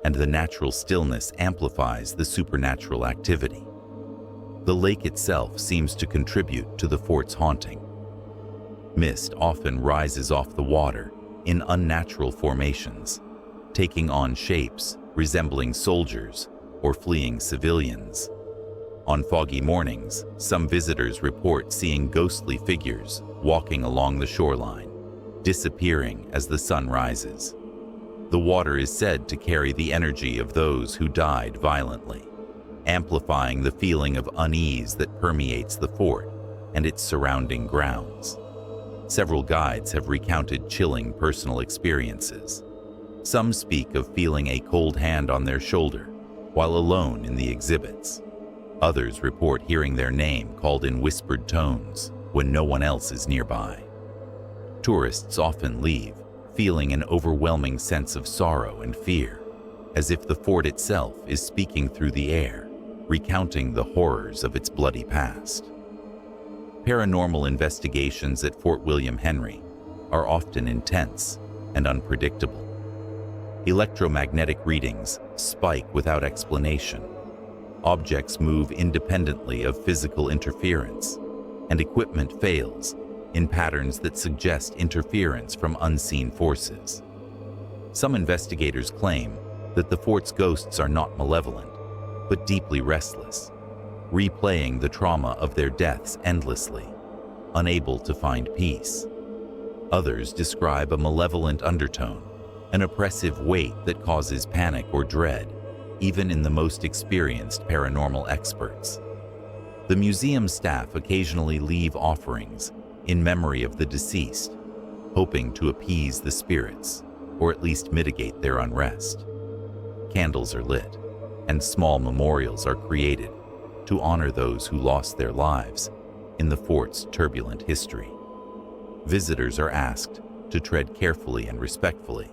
and the natural stillness amplifies the supernatural activity. The lake itself seems to contribute to the fort's haunting. Mist often rises off the water in unnatural formations, taking on shapes resembling soldiers or fleeing civilians. On foggy mornings, some visitors report seeing ghostly figures walking along the shoreline, disappearing as the sun rises. The water is said to carry the energy of those who died violently, amplifying the feeling of unease that permeates the fort and its surrounding grounds. Several guides have recounted chilling personal experiences. Some speak of feeling a cold hand on their shoulder while alone in the exhibits. Others report hearing their name called in whispered tones when no one else is nearby. Tourists often leave feeling an overwhelming sense of sorrow and fear, as if the fort itself is speaking through the air, recounting the horrors of its bloody past. Paranormal investigations at Fort William Henry are often intense and unpredictable. Electromagnetic readings spike without explanation. Objects move independently of physical interference, and equipment fails in patterns that suggest interference from unseen forces. Some investigators claim that the fort's ghosts are not malevolent, but deeply restless, replaying the trauma of their deaths endlessly. unable to find peace. Others describe a malevolent undertone, an oppressive weight that causes panic or dread, even in the most experienced paranormal experts. The museum staff occasionally leave offerings in memory of the deceased, hoping to appease the spirits or at least mitigate their unrest. Candles are lit, and small memorials are created to honor those who lost their lives in the fort's turbulent history. Visitors are asked to tread carefully and respectfully,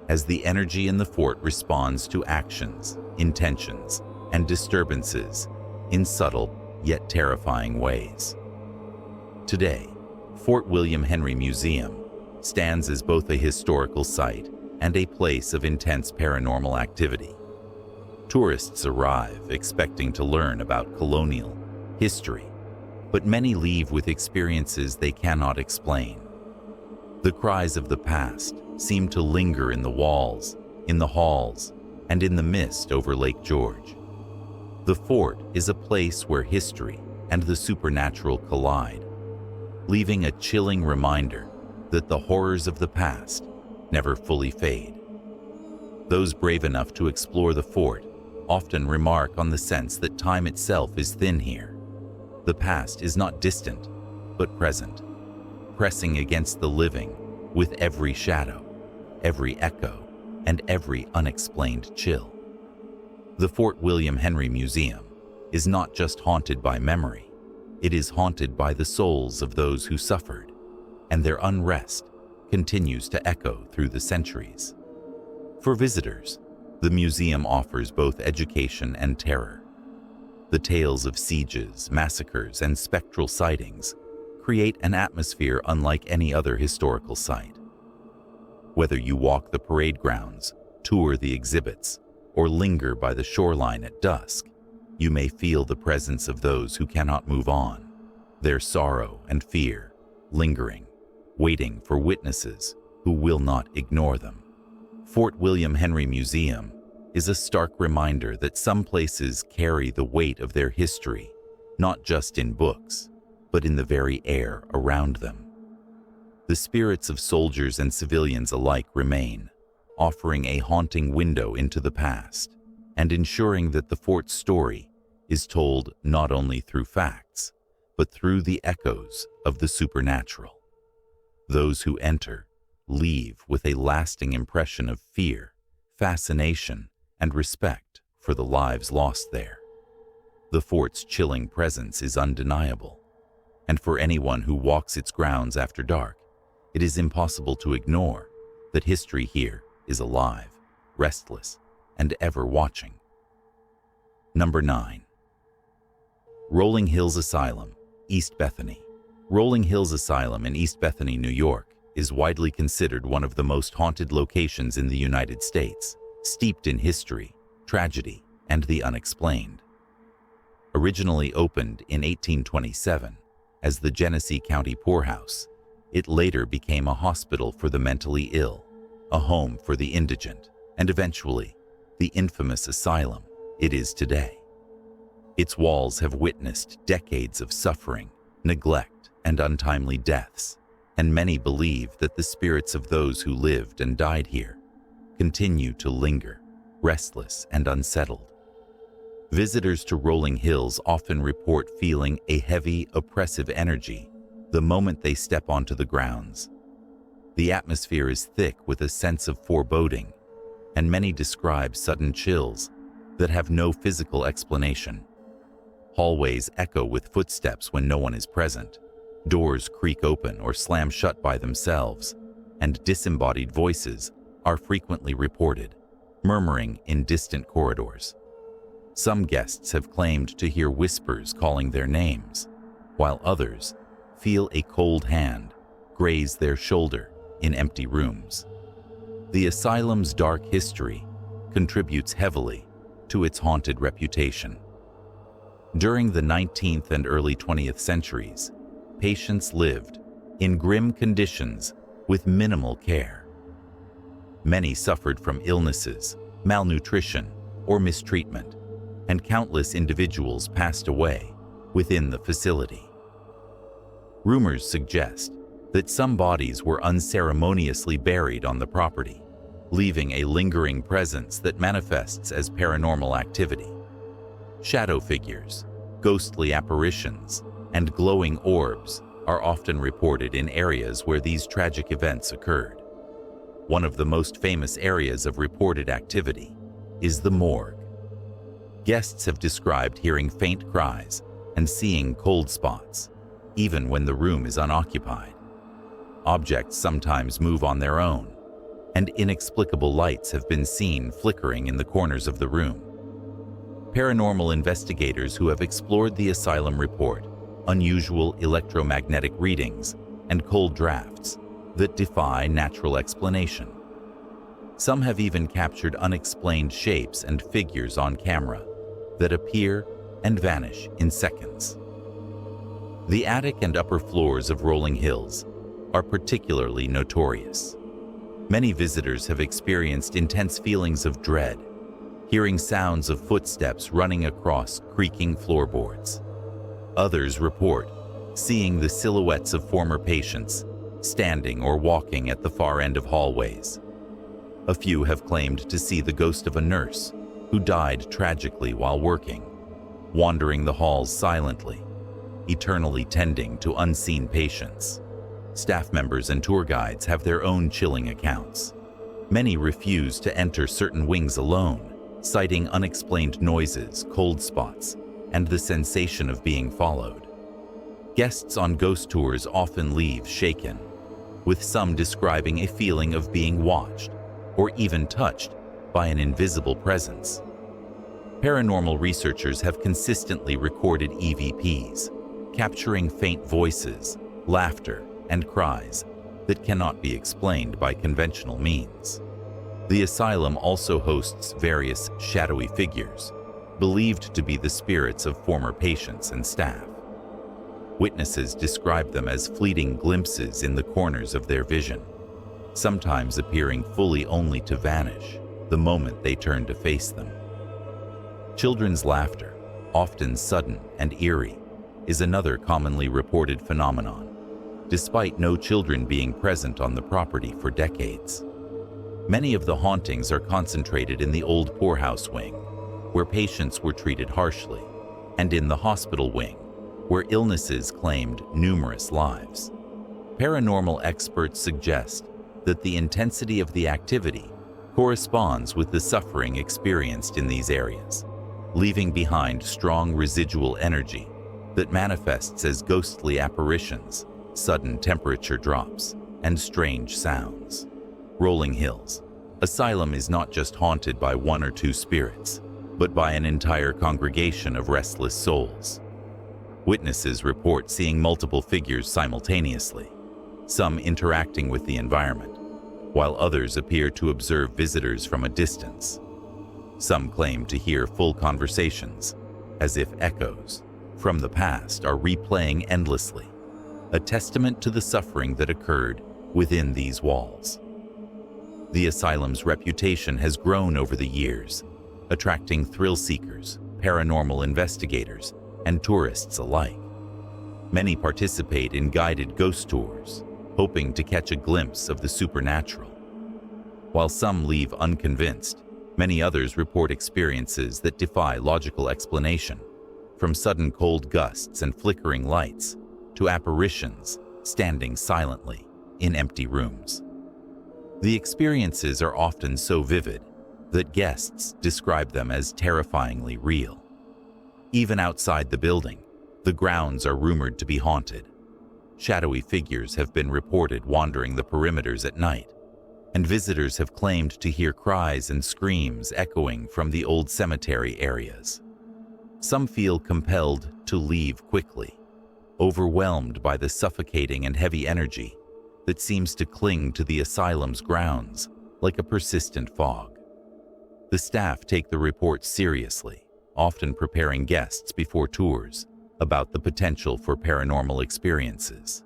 as the energy in the fort responds to actions, intentions, and disturbances in subtle yet terrifying ways. Today, Fort William Henry Museum stands as both a historical site and a place of intense paranormal activity. Tourists arrive expecting to learn about colonial history, but many leave with experiences they cannot explain. The cries of the past seem to linger in the walls, in the halls, and in the mist over Lake George. The fort is a place where history and the supernatural collide, leaving a chilling reminder that the horrors of the past never fully fade. Those brave enough to explore the fort often remark on the sense that time itself is thin here. The past is not distant, but present, pressing against the living with every shadow, every echo, and every unexplained chill. The Fort William Henry Museum is not just haunted by memory, it is haunted by the souls of those who suffered, and their unrest continues to echo through the centuries. For visitors, the museum offers both education and terror. The tales of sieges, massacres, and spectral sightings create an atmosphere unlike any other historical site. Whether you walk the parade grounds, tour the exhibits, or linger by the shoreline at dusk, you may feel the presence of those who cannot move on, their sorrow and fear lingering, waiting for witnesses who will not ignore them. Fort William Henry Museum is a stark reminder that some places carry the weight of their history, not just in books, but in the very air around them. The spirits of soldiers and civilians alike remain, offering a haunting window into the past and ensuring that the fort's story is told not only through facts, but through the echoes of the supernatural. Those who enter leave with a lasting impression of fear, fascination, and respect for the lives lost there. The fort's chilling presence is undeniable, and for anyone who walks its grounds after dark, it is impossible to ignore that history here is alive, restless, and ever watching. Number 9. Rolling Hills Asylum, East Bethany. Rolling Hills Asylum in East Bethany, New York, is widely considered one of the most haunted locations in the United States, steeped in history, tragedy, and the unexplained. Originally opened in 1827 as the Genesee County Poorhouse, it later became a hospital for the mentally ill, a home for the indigent, and eventually, the infamous asylum it is today. Its walls have witnessed decades of suffering, neglect, and untimely deaths, and many believe that the spirits of those who lived and died here continue to linger, restless and unsettled. Visitors to Rolling Hills often report feeling a heavy, oppressive energy the moment they step onto the grounds. The atmosphere is thick with a sense of foreboding, and many describe sudden chills that have no physical explanation. Hallways echo with footsteps when no one is present. Doors creak open or slam shut by themselves, and disembodied voices are frequently reported, murmuring in distant corridors. Some guests have claimed to hear whispers calling their names, while others feel a cold hand graze their shoulder in empty rooms. The asylum's dark history contributes heavily to its haunted reputation. During the 19th and early 20th centuries, patients lived in grim conditions with minimal care. Many suffered from illnesses, malnutrition, or mistreatment, and countless individuals passed away within the facility. Rumors suggest that some bodies were unceremoniously buried on the property, leaving a lingering presence that manifests as paranormal activity. Shadow figures, ghostly apparitions, and glowing orbs are often reported in areas where these tragic events occurred. One of the most famous areas of reported activity is the morgue. Guests have described hearing faint cries and seeing cold spots, even when the room is unoccupied. Objects sometimes move on their own, and inexplicable lights have been seen flickering in the corners of the room. Paranormal investigators who have explored the asylum report unusual electromagnetic readings and cold drafts that defy natural explanation. Some have even captured unexplained shapes and figures on camera that appear and vanish in seconds. The attic and upper floors of Rolling Hills are particularly notorious. Many visitors have experienced intense feelings of dread, hearing sounds of footsteps running across creaking floorboards. Others report seeing the silhouettes of former patients standing or walking at the far end of hallways. A few have claimed to see the ghost of a nurse who died tragically while working, wandering the halls silently, eternally tending to unseen patients. Staff members and tour guides have their own chilling accounts. Many refuse to enter certain wings alone, citing unexplained noises, cold spots, and the sensation of being followed. Guests on ghost tours often leave shaken, with some describing a feeling of being watched or even touched by an invisible presence. Paranormal researchers have consistently recorded EVPs, capturing faint voices, laughter, and cries that cannot be explained by conventional means. The asylum also hosts various shadowy figures, believed to be the spirits of former patients and staff. Witnesses describe them as fleeting glimpses in the corners of their vision, sometimes appearing fully only to vanish the moment they turn to face them. Children's laughter, often sudden and eerie, is another commonly reported phenomenon, despite no children being present on the property for decades. Many of the hauntings are concentrated in the old poorhouse wing, where patients were treated harshly, and in the hospital wing, where illnesses claimed numerous lives. Paranormal experts suggest that the intensity of the activity corresponds with the suffering experienced in these areas, leaving behind strong residual energy that manifests as ghostly apparitions, sudden temperature drops, and strange sounds. Rolling Hills Asylum is not just haunted by one or two spirits, but by an entire congregation of restless souls. Witnesses report seeing multiple figures simultaneously, some interacting with the environment, while others appear to observe visitors from a distance. Some claim to hear full conversations, as if echoes from the past are replaying endlessly, a testament to the suffering that occurred within these walls. The asylum's reputation has grown over the years, attracting thrill seekers, paranormal investigators, and tourists alike. Many participate in guided ghost tours, hoping to catch a glimpse of the supernatural. While some leave unconvinced, many others report experiences that defy logical explanation, from sudden cold gusts and flickering lights to apparitions standing silently in empty rooms. The experiences are often so vivid that guests describe them as terrifyingly real. Even outside the building, the grounds are rumored to be haunted. Shadowy figures have been reported wandering the perimeters at night, and visitors have claimed to hear cries and screams echoing from the old cemetery areas. Some feel compelled to leave quickly, overwhelmed by the suffocating and heavy energy that seems to cling to the asylum's grounds like a persistent fog. The staff take the reports seriously, often preparing guests before tours about the potential for paranormal experiences.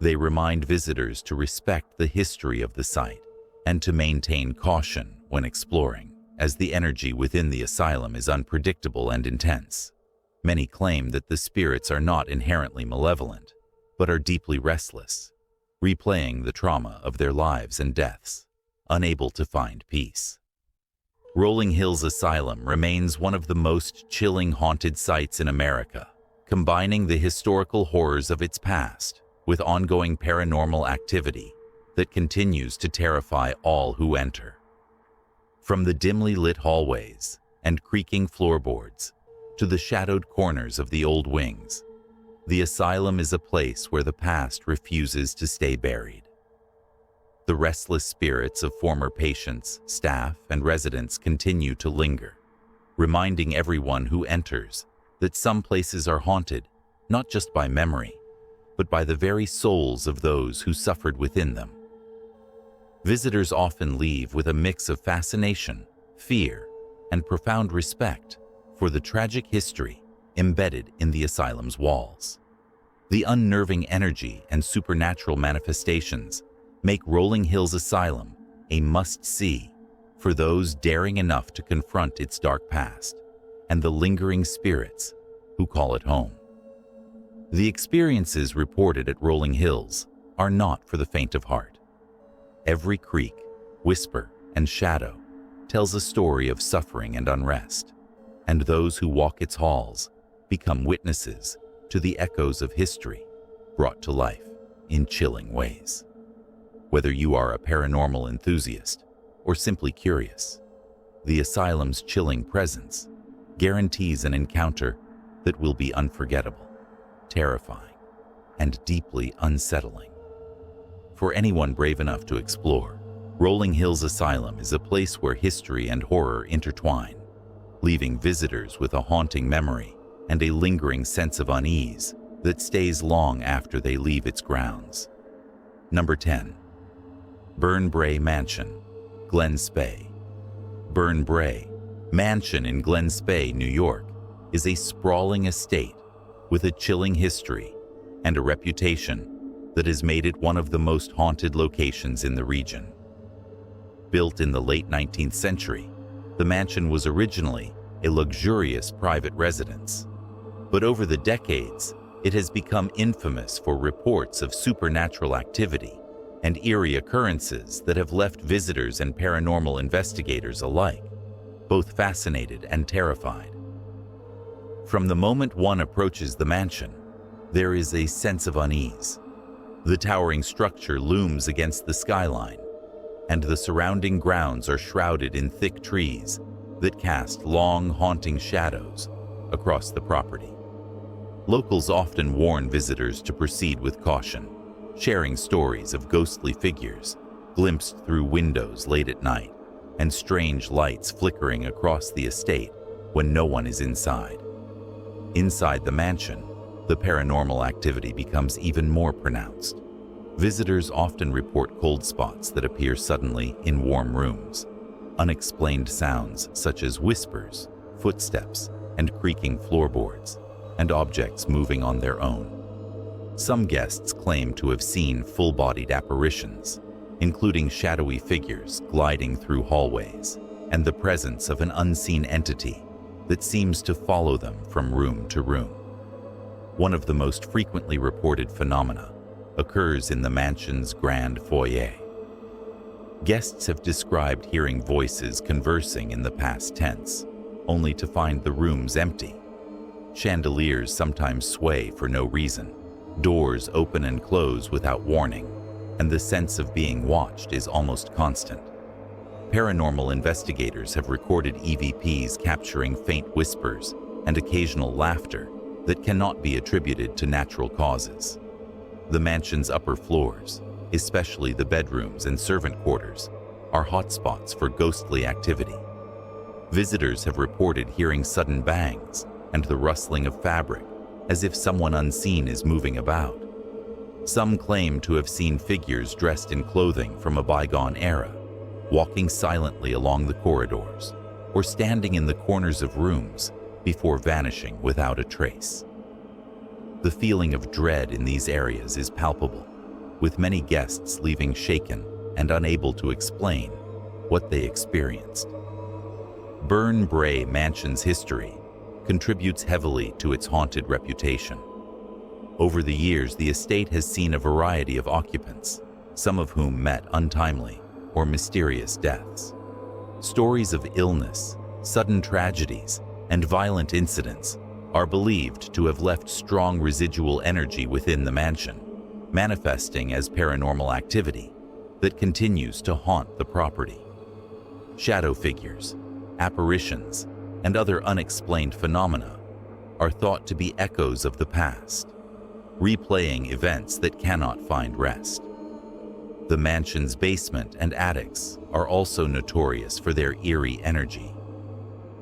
They remind visitors to respect the history of the site and to maintain caution when exploring, as the energy within the asylum is unpredictable and intense. Many claim that the spirits are not inherently malevolent, but are deeply restless, replaying the trauma of their lives and deaths, unable to find peace. Rolling Hills Asylum remains one of the most chilling haunted sites in America, combining the historical horrors of its past with ongoing paranormal activity that continues to terrify all who enter. From the dimly lit hallways and creaking floorboards to the shadowed corners of the old wings, the asylum is a place where the past refuses to stay buried. The restless spirits of former patients, staff, and residents continue to linger, reminding everyone who enters that some places are haunted not just by memory, but by the very souls of those who suffered within them. Visitors often leave with a mix of fascination, fear, and profound respect for the tragic history embedded in the asylum's walls. The unnerving energy and supernatural manifestations make Rolling Hills Asylum a must-see for those daring enough to confront its dark past and the lingering spirits who call it home. The experiences reported at Rolling Hills are not for the faint of heart. Every creak, whisper, and shadow tells a story of suffering and unrest, and those who walk its halls become witnesses to the echoes of history brought to life in chilling ways. Whether you are a paranormal enthusiast or simply curious, the asylum's chilling presence guarantees an encounter that will be unforgettable, terrifying, and deeply unsettling. For anyone brave enough to explore, Rolling Hills Asylum is a place where history and horror intertwine, leaving visitors with a haunting memory and a lingering sense of unease that stays long after they leave its grounds. Number 10. Burn Bray Mansion, Glen Spey. Burn Bray Mansion in Glen Spey, New York, is a sprawling estate with a chilling history and a reputation that has made it one of the most haunted locations in the region. Built in the late 19th century, the mansion was originally a luxurious private residence, but over the decades, it has become infamous for reports of supernatural activity and eerie occurrences that have left visitors and paranormal investigators alike both fascinated and terrified. From the moment one approaches the mansion, there is a sense of unease. The towering structure looms against the skyline, and the surrounding grounds are shrouded in thick trees that cast long, haunting shadows across the property. Locals often warn visitors to proceed with caution, sharing stories of ghostly figures glimpsed through windows late at night and strange lights flickering across the estate when no one is inside. Inside the mansion, the paranormal activity becomes even more pronounced. Visitors often report cold spots that appear suddenly in warm rooms, unexplained sounds such as whispers, footsteps, and creaking floorboards, and objects moving on their own. Some guests claim to have seen full-bodied apparitions, including shadowy figures gliding through hallways, and the presence of an unseen entity that seems to follow them from room to room. One of the most frequently reported phenomena occurs in the mansion's grand foyer. Guests have described hearing voices conversing in the past tense, only to find the rooms empty. Chandeliers sometimes sway for no reason, doors open and close without warning, and the sense of being watched is almost constant. Paranormal investigators have recorded EVPs capturing faint whispers and occasional laughter that cannot be attributed to natural causes. The mansion's upper floors, especially the bedrooms and servant quarters, are hotspots for ghostly activity. Visitors have reported hearing sudden bangs and the rustling of fabric, as if someone unseen is moving about. Some claim to have seen figures dressed in clothing from a bygone era, walking silently along the corridors, or standing in the corners of rooms before vanishing without a trace. The feeling of dread in these areas is palpable, with many guests leaving shaken and unable to explain what they experienced. Burn Bray Mansion's history contributes heavily to its haunted reputation. Over the years, the estate has seen a variety of occupants, some of whom met untimely or mysterious deaths. Stories of illness, sudden tragedies, and violent incidents are believed to have left strong residual energy within the mansion, manifesting as paranormal activity that continues to haunt the property. Shadow figures, apparitions, and other unexplained phenomena are thought to be echoes of the past, replaying events that cannot find rest. The mansion's basement and attics are also notorious for their eerie energy.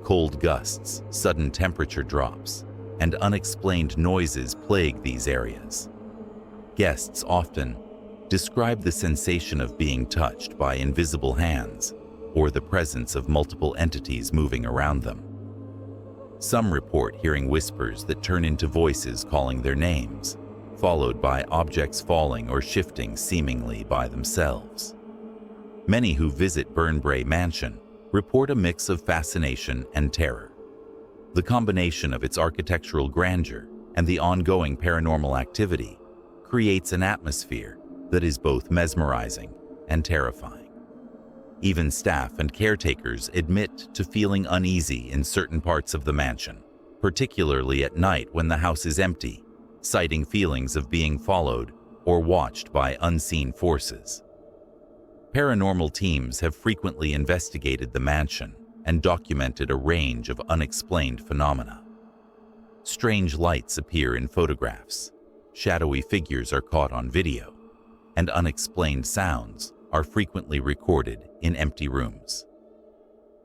Cold gusts, sudden temperature drops, and unexplained noises plague these areas. Guests often describe the sensation of being touched by invisible hands or the presence of multiple entities moving around them. Some report hearing whispers that turn into voices calling their names, followed by objects falling or shifting seemingly by themselves. Many who visit Burnbrae Mansion report a mix of fascination and terror. The combination of its architectural grandeur and the ongoing paranormal activity creates an atmosphere that is both mesmerizing and terrifying. Even staff and caretakers admit to feeling uneasy in certain parts of the mansion, particularly at night when the house is empty, citing feelings of being followed or watched by unseen forces. Paranormal teams have frequently investigated the mansion and documented a range of unexplained phenomena. Strange lights appear in photographs, shadowy figures are caught on video, and unexplained sounds are frequently recorded in empty rooms.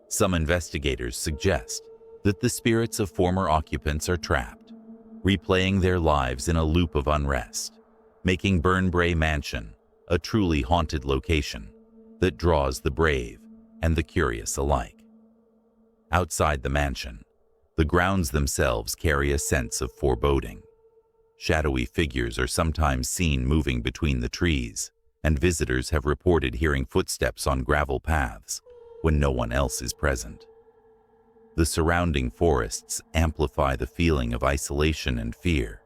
Some investigators suggest that the spirits of former occupants are trapped, replaying their lives in a loop of unrest, making Burnbrae Mansion a truly haunted location that draws the brave and the curious alike. Outside the mansion, the grounds themselves carry a sense of foreboding. Shadowy figures are sometimes seen moving between the trees, and visitors have reported hearing footsteps on gravel paths when no one else is present. The surrounding forests amplify the feeling of isolation and fear,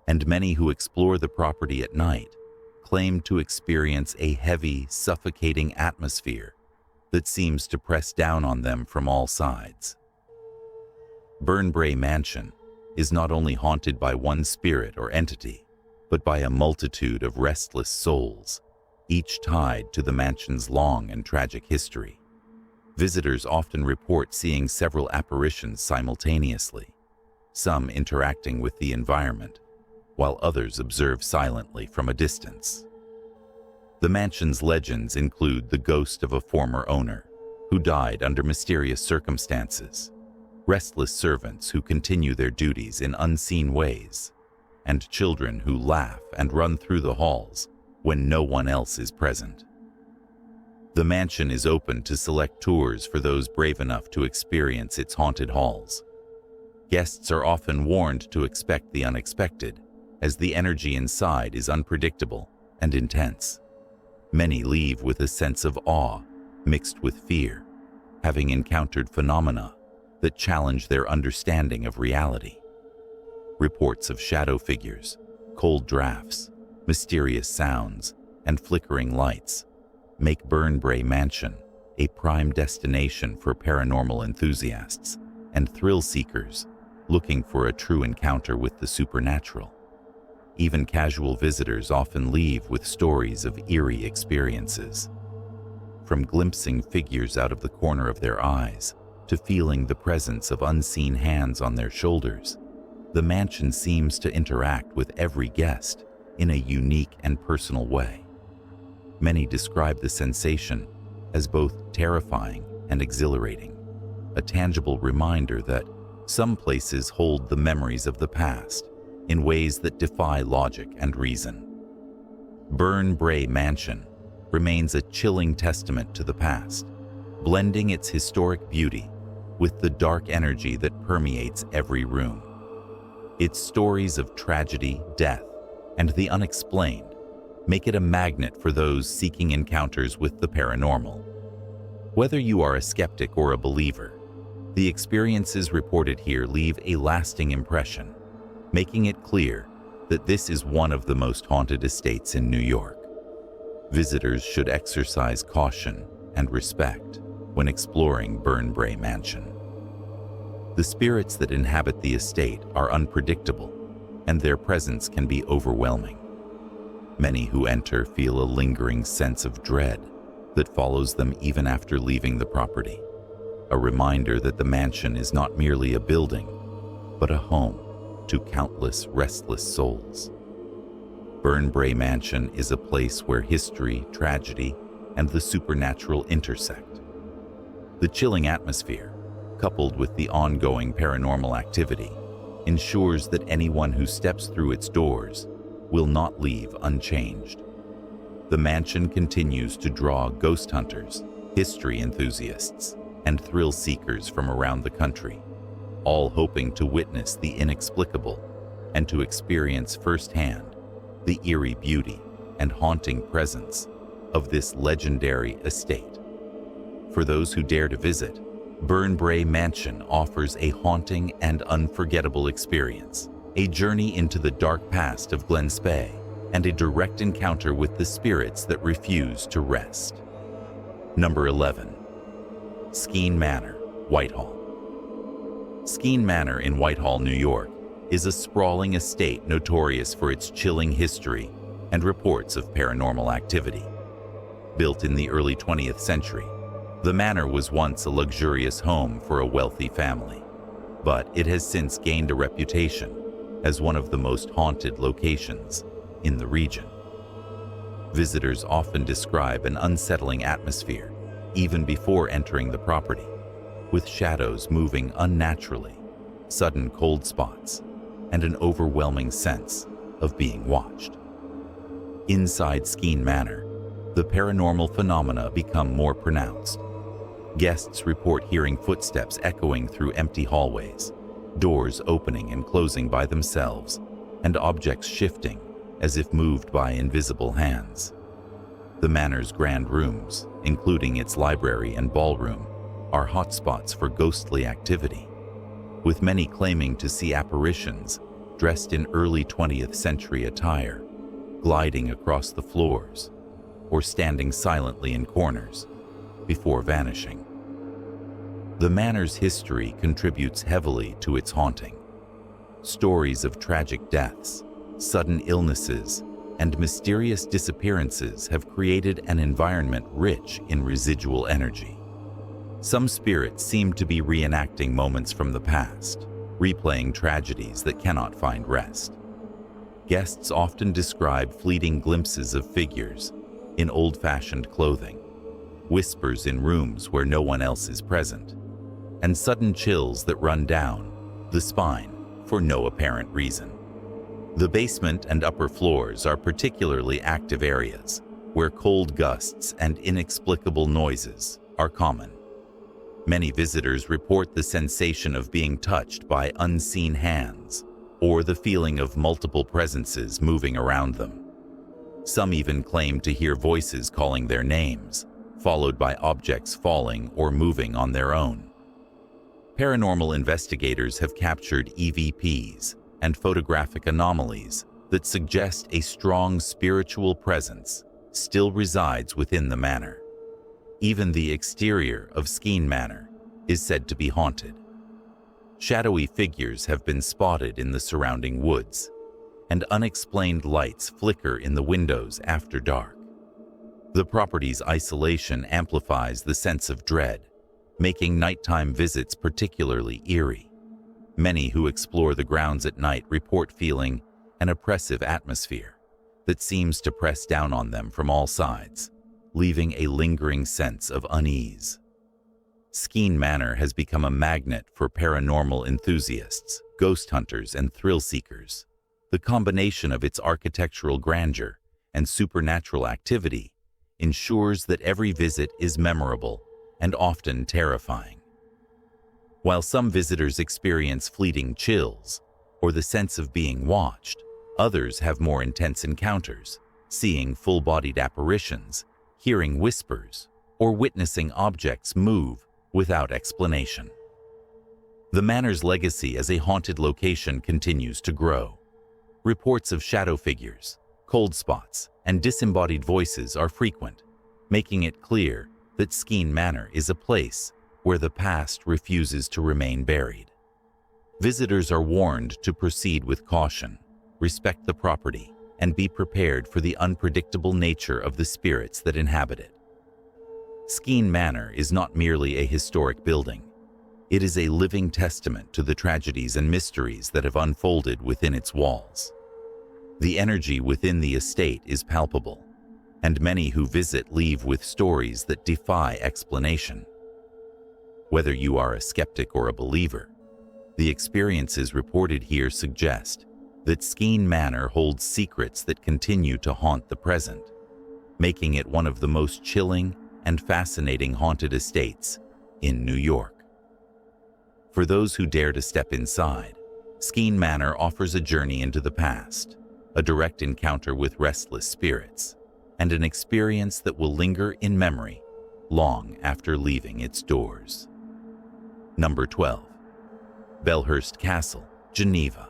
and many who explore the property at night claim to experience a heavy, suffocating atmosphere that seems to press down on them from all sides. Burnbrae Mansion is not only haunted by one spirit or entity, but by a multitude of restless souls, each tied to the mansion's long and tragic history. Visitors often report seeing several apparitions simultaneously, some interacting with the environment, while others observe silently from a distance. The mansion's legends include the ghost of a former owner who died under mysterious circumstances, restless servants who continue their duties in unseen ways, and children who laugh and run through the halls when no one else is present. The mansion is open to select tours for those brave enough to experience its haunted halls. Guests are often warned to expect the unexpected, as the energy inside is unpredictable and intense. Many leave with a sense of awe mixed with fear, having encountered phenomena that challenge their understanding of reality. Reports of shadow figures, cold drafts, mysterious sounds, and flickering lights make Burnbrae Mansion a prime destination for paranormal enthusiasts and thrill seekers looking for a true encounter with the supernatural. Even casual visitors often leave with stories of eerie experiences. From glimpsing figures out of the corner of their eyes to feeling the presence of unseen hands on their shoulders, the mansion seems to interact with every guest in a unique and personal way. Many describe the sensation as both terrifying and exhilarating, a tangible reminder that some places hold the memories of the past in ways that defy logic and reason. Burnbrae Mansion remains a chilling testament to the past, blending its historic beauty with the dark energy that permeates every room. Its stories of tragedy, death, and the unexplained make it a magnet for those seeking encounters with the paranormal. Whether you are a skeptic or a believer, the experiences reported here leave a lasting impression, making it clear that this is one of the most haunted estates in New York. Visitors should exercise caution and respect when exploring Burnbrae Mansion. The spirits that inhabit the estate are unpredictable, and their presence can be overwhelming. Many who enter feel a lingering sense of dread that follows them even after leaving the property, a reminder that the mansion is not merely a building, but a home to countless restless souls. Burnbrae Mansion is a place where history, tragedy, and the supernatural intersect. The chilling atmosphere, coupled with the ongoing paranormal activity, ensures that anyone who steps through its doors will not leave unchanged. The mansion continues to draw ghost hunters, history enthusiasts, and thrill seekers from around the country, all hoping to witness the inexplicable and to experience firsthand the eerie beauty and haunting presence of this legendary estate. For those who dare to visit, Burnbrae Mansion offers a haunting and unforgettable experience, a journey into the dark past of Glen Spey, and a direct encounter with the spirits that refuse to rest. Number 11. Skene Manor, Whitehall. Skene Manor in Whitehall, New York, is a sprawling estate notorious for its chilling history and reports of paranormal activity. Built in the early 20th century, the manor was once a luxurious home for a wealthy family, but it has since gained a reputation as one of the most haunted locations in the region. Visitors often describe an unsettling atmosphere even before entering the property, with shadows moving unnaturally, sudden cold spots, and an overwhelming sense of being watched. Inside Skene Manor, the paranormal phenomena become more pronounced. Guests report hearing footsteps echoing through empty hallways, doors opening and closing by themselves, and objects shifting as if moved by invisible hands. The manor's grand rooms, including its library and ballroom, are hotspots for ghostly activity, with many claiming to see apparitions dressed in early 20th century attire, gliding across the floors, or standing silently in corners before vanishing. The manor's history contributes heavily to its haunting. Stories of tragic deaths, sudden illnesses, and mysterious disappearances have created an environment rich in residual energy. Some spirits seem to be reenacting moments from the past, replaying tragedies that cannot find rest. Guests often describe fleeting glimpses of figures in old-fashioned clothing, whispers in rooms where no one else is present, and sudden chills that run down the spine for no apparent reason. The basement and upper floors are particularly active areas where cold gusts and inexplicable noises are common. Many visitors report the sensation of being touched by unseen hands or the feeling of multiple presences moving around them. Some even claim to hear voices calling their names, followed by objects falling or moving on their own. Paranormal investigators have captured EVPs and photographic anomalies that suggest a strong spiritual presence still resides within the manor. Even the exterior of Skene Manor is said to be haunted. Shadowy figures have been spotted in the surrounding woods, and unexplained lights flicker in the windows after dark. The property's isolation amplifies the sense of dread, making nighttime visits particularly eerie. Many who explore the grounds at night report feeling an oppressive atmosphere that seems to press down on them from all sides, leaving a lingering sense of unease. Skene Manor has become a magnet for paranormal enthusiasts, ghost hunters, and thrill seekers. The combination of its architectural grandeur and supernatural activity ensures that every visit is memorable and often terrifying. While some visitors experience fleeting chills or the sense of being watched, others have more intense encounters, seeing full-bodied apparitions, hearing whispers, or witnessing objects move without explanation. The manor's legacy as a haunted location continues to grow, Reports of shadow figures, cold spots, and disembodied voices are frequent, making it clear that Skene Manor is a place where the past refuses to remain buried. Visitors are warned to proceed with caution, respect the property, and be prepared for the unpredictable nature of the spirits that inhabit it. Skene Manor is not merely a historic building. It is a living testament to the tragedies and mysteries that have unfolded within its walls. The energy within the estate is palpable, and many who visit leave with stories that defy explanation. Whether you are a skeptic or a believer, the experiences reported here suggest that Skene Manor holds secrets that continue to haunt the present, making it one of the most chilling and fascinating haunted estates in New York. For those who dare to step inside, Skene Manor offers a journey into the past, a direct encounter with restless spirits, and an experience that will linger in memory long after leaving its doors. Number 12. Belhurst Castle, Geneva.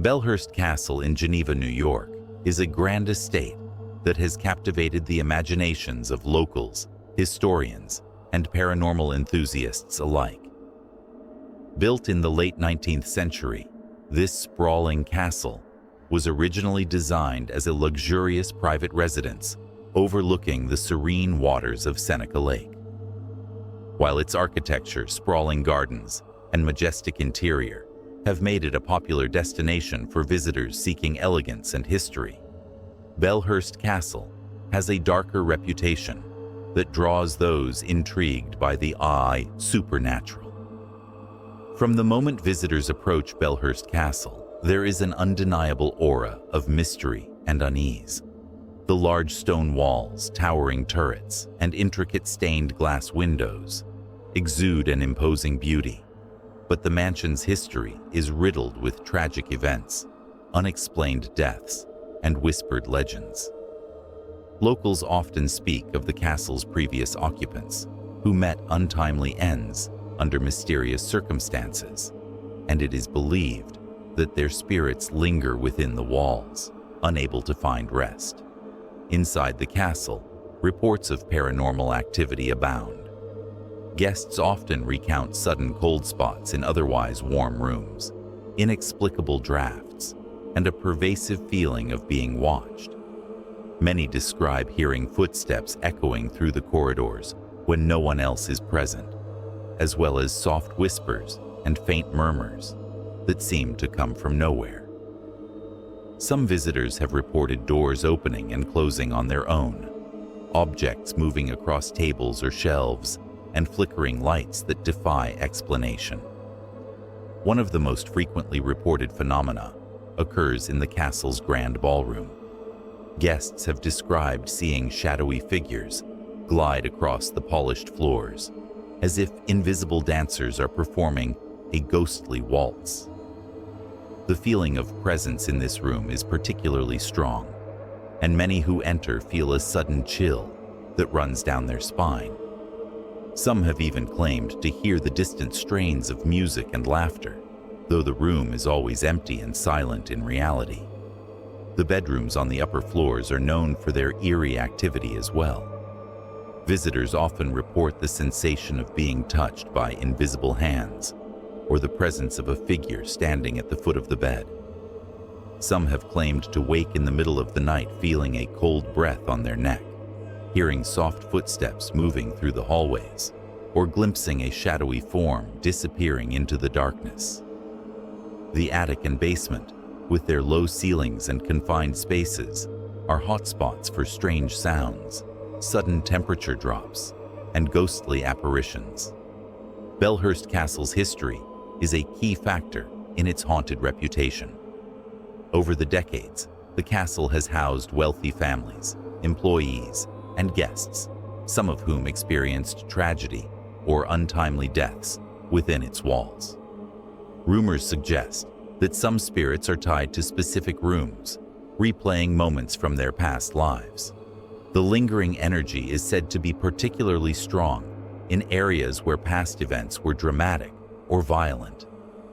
Belhurst Castle in Geneva, New York, is a grand estate that has captivated the imaginations of locals, historians, and paranormal enthusiasts alike. Built in the late 19th century, this sprawling castle was originally designed as a luxurious private residence overlooking the serene waters of Seneca Lake. While its architecture, sprawling gardens, and majestic interior have made it a popular destination for visitors seeking elegance and history, Belhurst Castle has a darker reputation that draws those intrigued by the supernatural. From the moment visitors approach Belhurst Castle, there is an undeniable aura of mystery and unease. The large stone walls, towering turrets, and intricate stained glass windows exude an imposing beauty, but the mansion's history is riddled with tragic events, unexplained deaths, and whispered legends. Locals often speak of the castle's previous occupants, who met untimely ends under mysterious circumstances, and it is believed that their spirits linger within the walls, unable to find rest. Inside the castle, reports of paranormal activity abound. Guests often recount sudden cold spots in otherwise warm rooms, inexplicable drafts, and a pervasive feeling of being watched. Many describe hearing footsteps echoing through the corridors when no one else is present, as well as soft whispers and faint murmurs that seem to come from nowhere. Some visitors have reported doors opening and closing on their own, objects moving across tables or shelves, and flickering lights that defy explanation. One of the most frequently reported phenomena occurs in the castle's grand ballroom. Guests have described seeing shadowy figures glide across the polished floors, as if invisible dancers are performing a ghostly waltz. The feeling of presence in this room is particularly strong, and many who enter feel a sudden chill that runs down their spine. Some have even claimed to hear the distant strains of music and laughter, though the room is always empty and silent in reality. The bedrooms on the upper floors are known for their eerie activity as well. Visitors often report the sensation of being touched by invisible hands, or the presence of a figure standing at the foot of the bed. Some have claimed to wake in the middle of the night feeling a cold breath on their neck, hearing soft footsteps moving through the hallways, or glimpsing a shadowy form disappearing into the darkness. The attic and basement, with their low ceilings and confined spaces, are hotspots for strange sounds, sudden temperature drops, and ghostly apparitions. Belhurst Castle's history is a key factor in its haunted reputation. Over the decades, the castle has housed wealthy families, employees, and guests, some of whom experienced tragedy or untimely deaths within its walls. Rumors suggest that some spirits are tied to specific rooms, replaying moments from their past lives. The lingering energy is said to be particularly strong in areas where past events were dramatic or violent,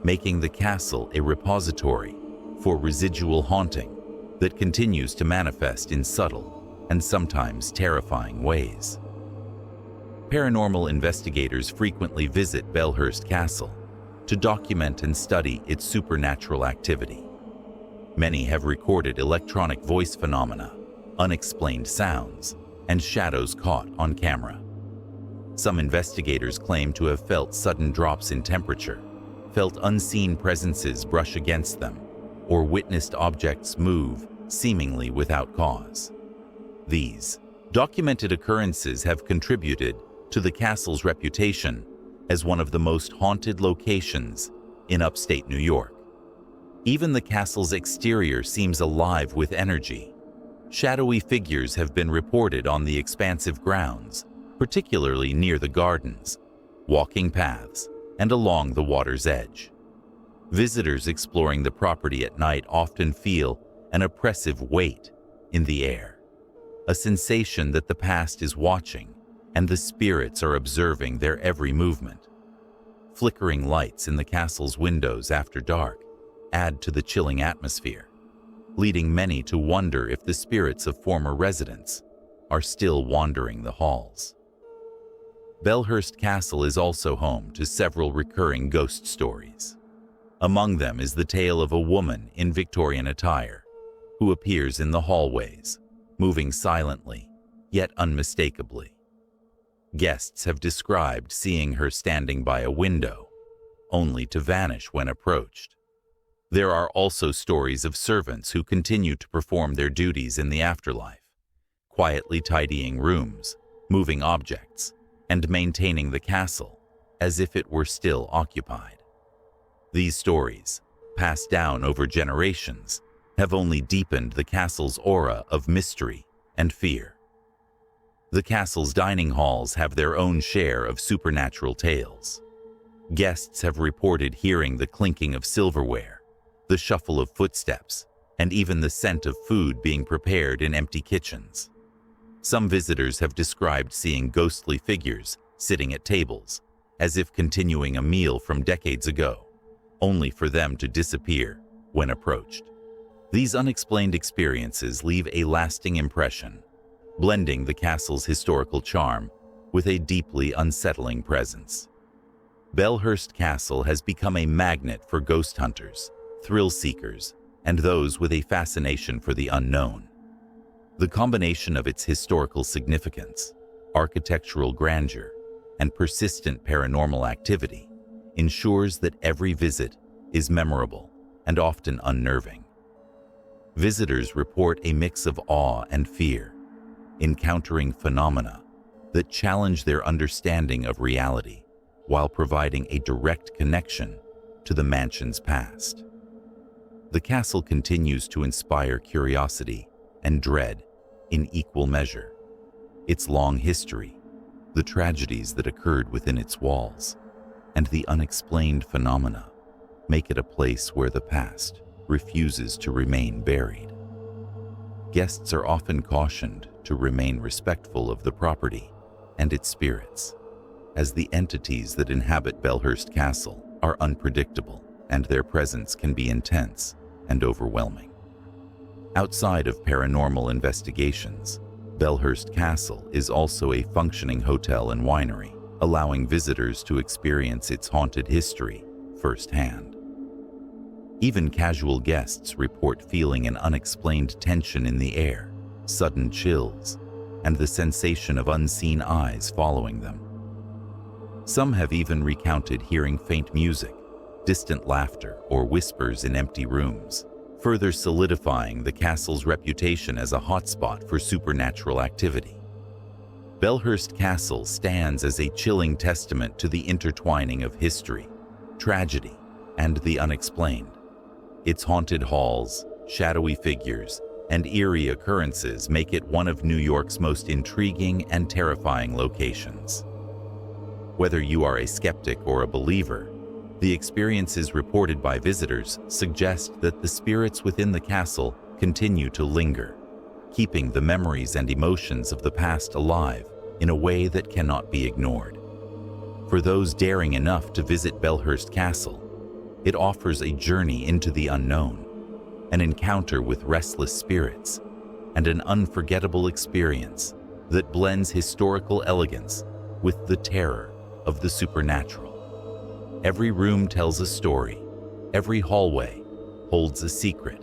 making the castle a repository for residual haunting that continues to manifest in subtle and sometimes terrifying ways. Paranormal investigators frequently visit Belhurst Castle to document and study its supernatural activity. Many have recorded electronic voice phenomena, unexplained sounds, and shadows caught on camera. Some investigators claim to have felt sudden drops in temperature, felt unseen presences brush against them, or witnessed objects move seemingly without cause. These documented occurrences have contributed to the castle's reputation as one of the most haunted locations in upstate New York. Even the castle's exterior seems alive with energy. Shadowy figures have been reported on the expansive grounds, particularly near the gardens, walking paths, and along the water's edge. Visitors exploring the property at night often feel an oppressive weight in the air, a sensation that the past is watching and the spirits are observing their every movement. Flickering lights in the castle's windows after dark add to the chilling atmosphere, leading many to wonder if the spirits of former residents are still wandering the halls. Belhurst Castle is also home to several recurring ghost stories. Among them is the tale of a woman in Victorian attire who appears in the hallways, moving silently, yet unmistakably. Guests have described seeing her standing by a window, only to vanish when approached. There are also stories of servants who continue to perform their duties in the afterlife, quietly tidying rooms, moving objects, and maintaining the castle as if it were still occupied. These stories, passed down over generations, have only deepened the castle's aura of mystery and fear. The castle's dining halls have their own share of supernatural tales. Guests have reported hearing the clinking of silverware, the shuffle of footsteps, and even the scent of food being prepared in empty kitchens. Some visitors have described seeing ghostly figures sitting at tables, as if continuing a meal from decades ago, only for them to disappear when approached. These unexplained experiences leave a lasting impression, blending the castle's historical charm with a deeply unsettling presence. Belhurst Castle has become a magnet for ghost hunters, thrill seekers, and those with a fascination for the unknown. The combination of its historical significance, architectural grandeur, and persistent paranormal activity ensures that every visit is memorable and often unnerving. Visitors report a mix of awe and fear, encountering phenomena that challenge their understanding of reality while providing a direct connection to the mansion's past. The castle continues to inspire curiosity and dread in equal measure. Its long history, the tragedies that occurred within its walls, and the unexplained phenomena make it a place where the past refuses to remain buried. Guests are often cautioned to remain respectful of the property and its spirits, as the entities that inhabit Belhurst Castle are unpredictable and their presence can be intense and overwhelming. Outside of paranormal investigations, Belhurst Castle is also a functioning hotel and winery, allowing visitors to experience its haunted history firsthand. Even casual guests report feeling an unexplained tension in the air, sudden chills, and the sensation of unseen eyes following them. Some have even recounted hearing faint music, distant laughter, or whispers in empty rooms, further solidifying the castle's reputation as a hotspot for supernatural activity. Belhurst Castle stands as a chilling testament to the intertwining of history, tragedy, and the unexplained. Its haunted halls, shadowy figures, and eerie occurrences make it one of New York's most intriguing and terrifying locations. Whether you are a skeptic or a believer, the experiences reported by visitors suggest that the spirits within the castle continue to linger, keeping the memories and emotions of the past alive in a way that cannot be ignored. For those daring enough to visit Belhurst Castle, it offers a journey into the unknown, an encounter with restless spirits, and an unforgettable experience that blends historical elegance with the terror of the supernatural. Every room tells a story, every hallway holds a secret,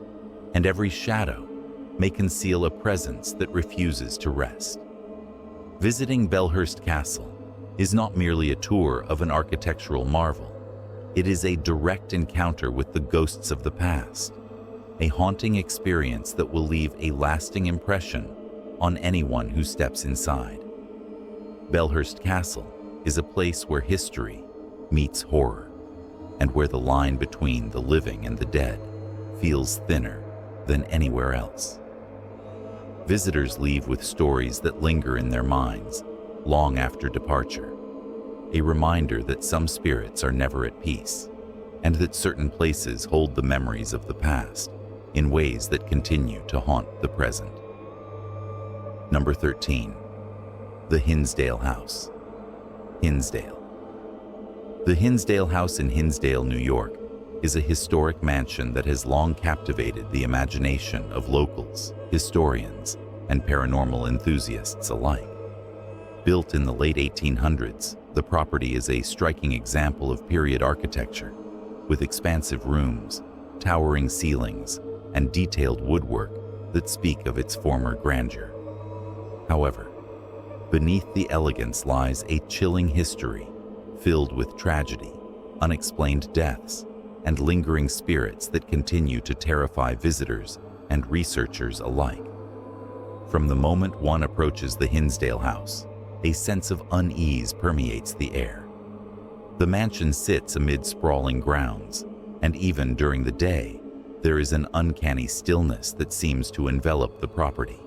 and every shadow may conceal a presence that refuses to rest. Visiting Belhurst Castle is not merely a tour of an architectural marvel. It is a direct encounter with the ghosts of the past, a haunting experience that will leave a lasting impression on anyone who steps inside. Belhurst Castle is a place where history meets horror, and where the line between the living and the dead feels thinner than anywhere else. Visitors leave with stories that linger in their minds long after departure, a reminder that some spirits are never at peace, and that certain places hold the memories of the past in ways that continue to haunt the present. Number 13. The Hinsdale House. Hinsdale. The Hinsdale House in Hinsdale, New York, is a historic mansion that has long captivated the imagination of locals, historians, and paranormal enthusiasts alike. Built in the late 1800s, the property is a striking example of period architecture, with expansive rooms, towering ceilings, and detailed woodwork that speak of its former grandeur. However, beneath the elegance lies a chilling history filled with tragedy, unexplained deaths, and lingering spirits that continue to terrify visitors and researchers alike. From the moment one approaches the Hinsdale House, a sense of unease permeates the air. The mansion sits amid sprawling grounds, and even during the day, there is an uncanny stillness that seems to envelop the property.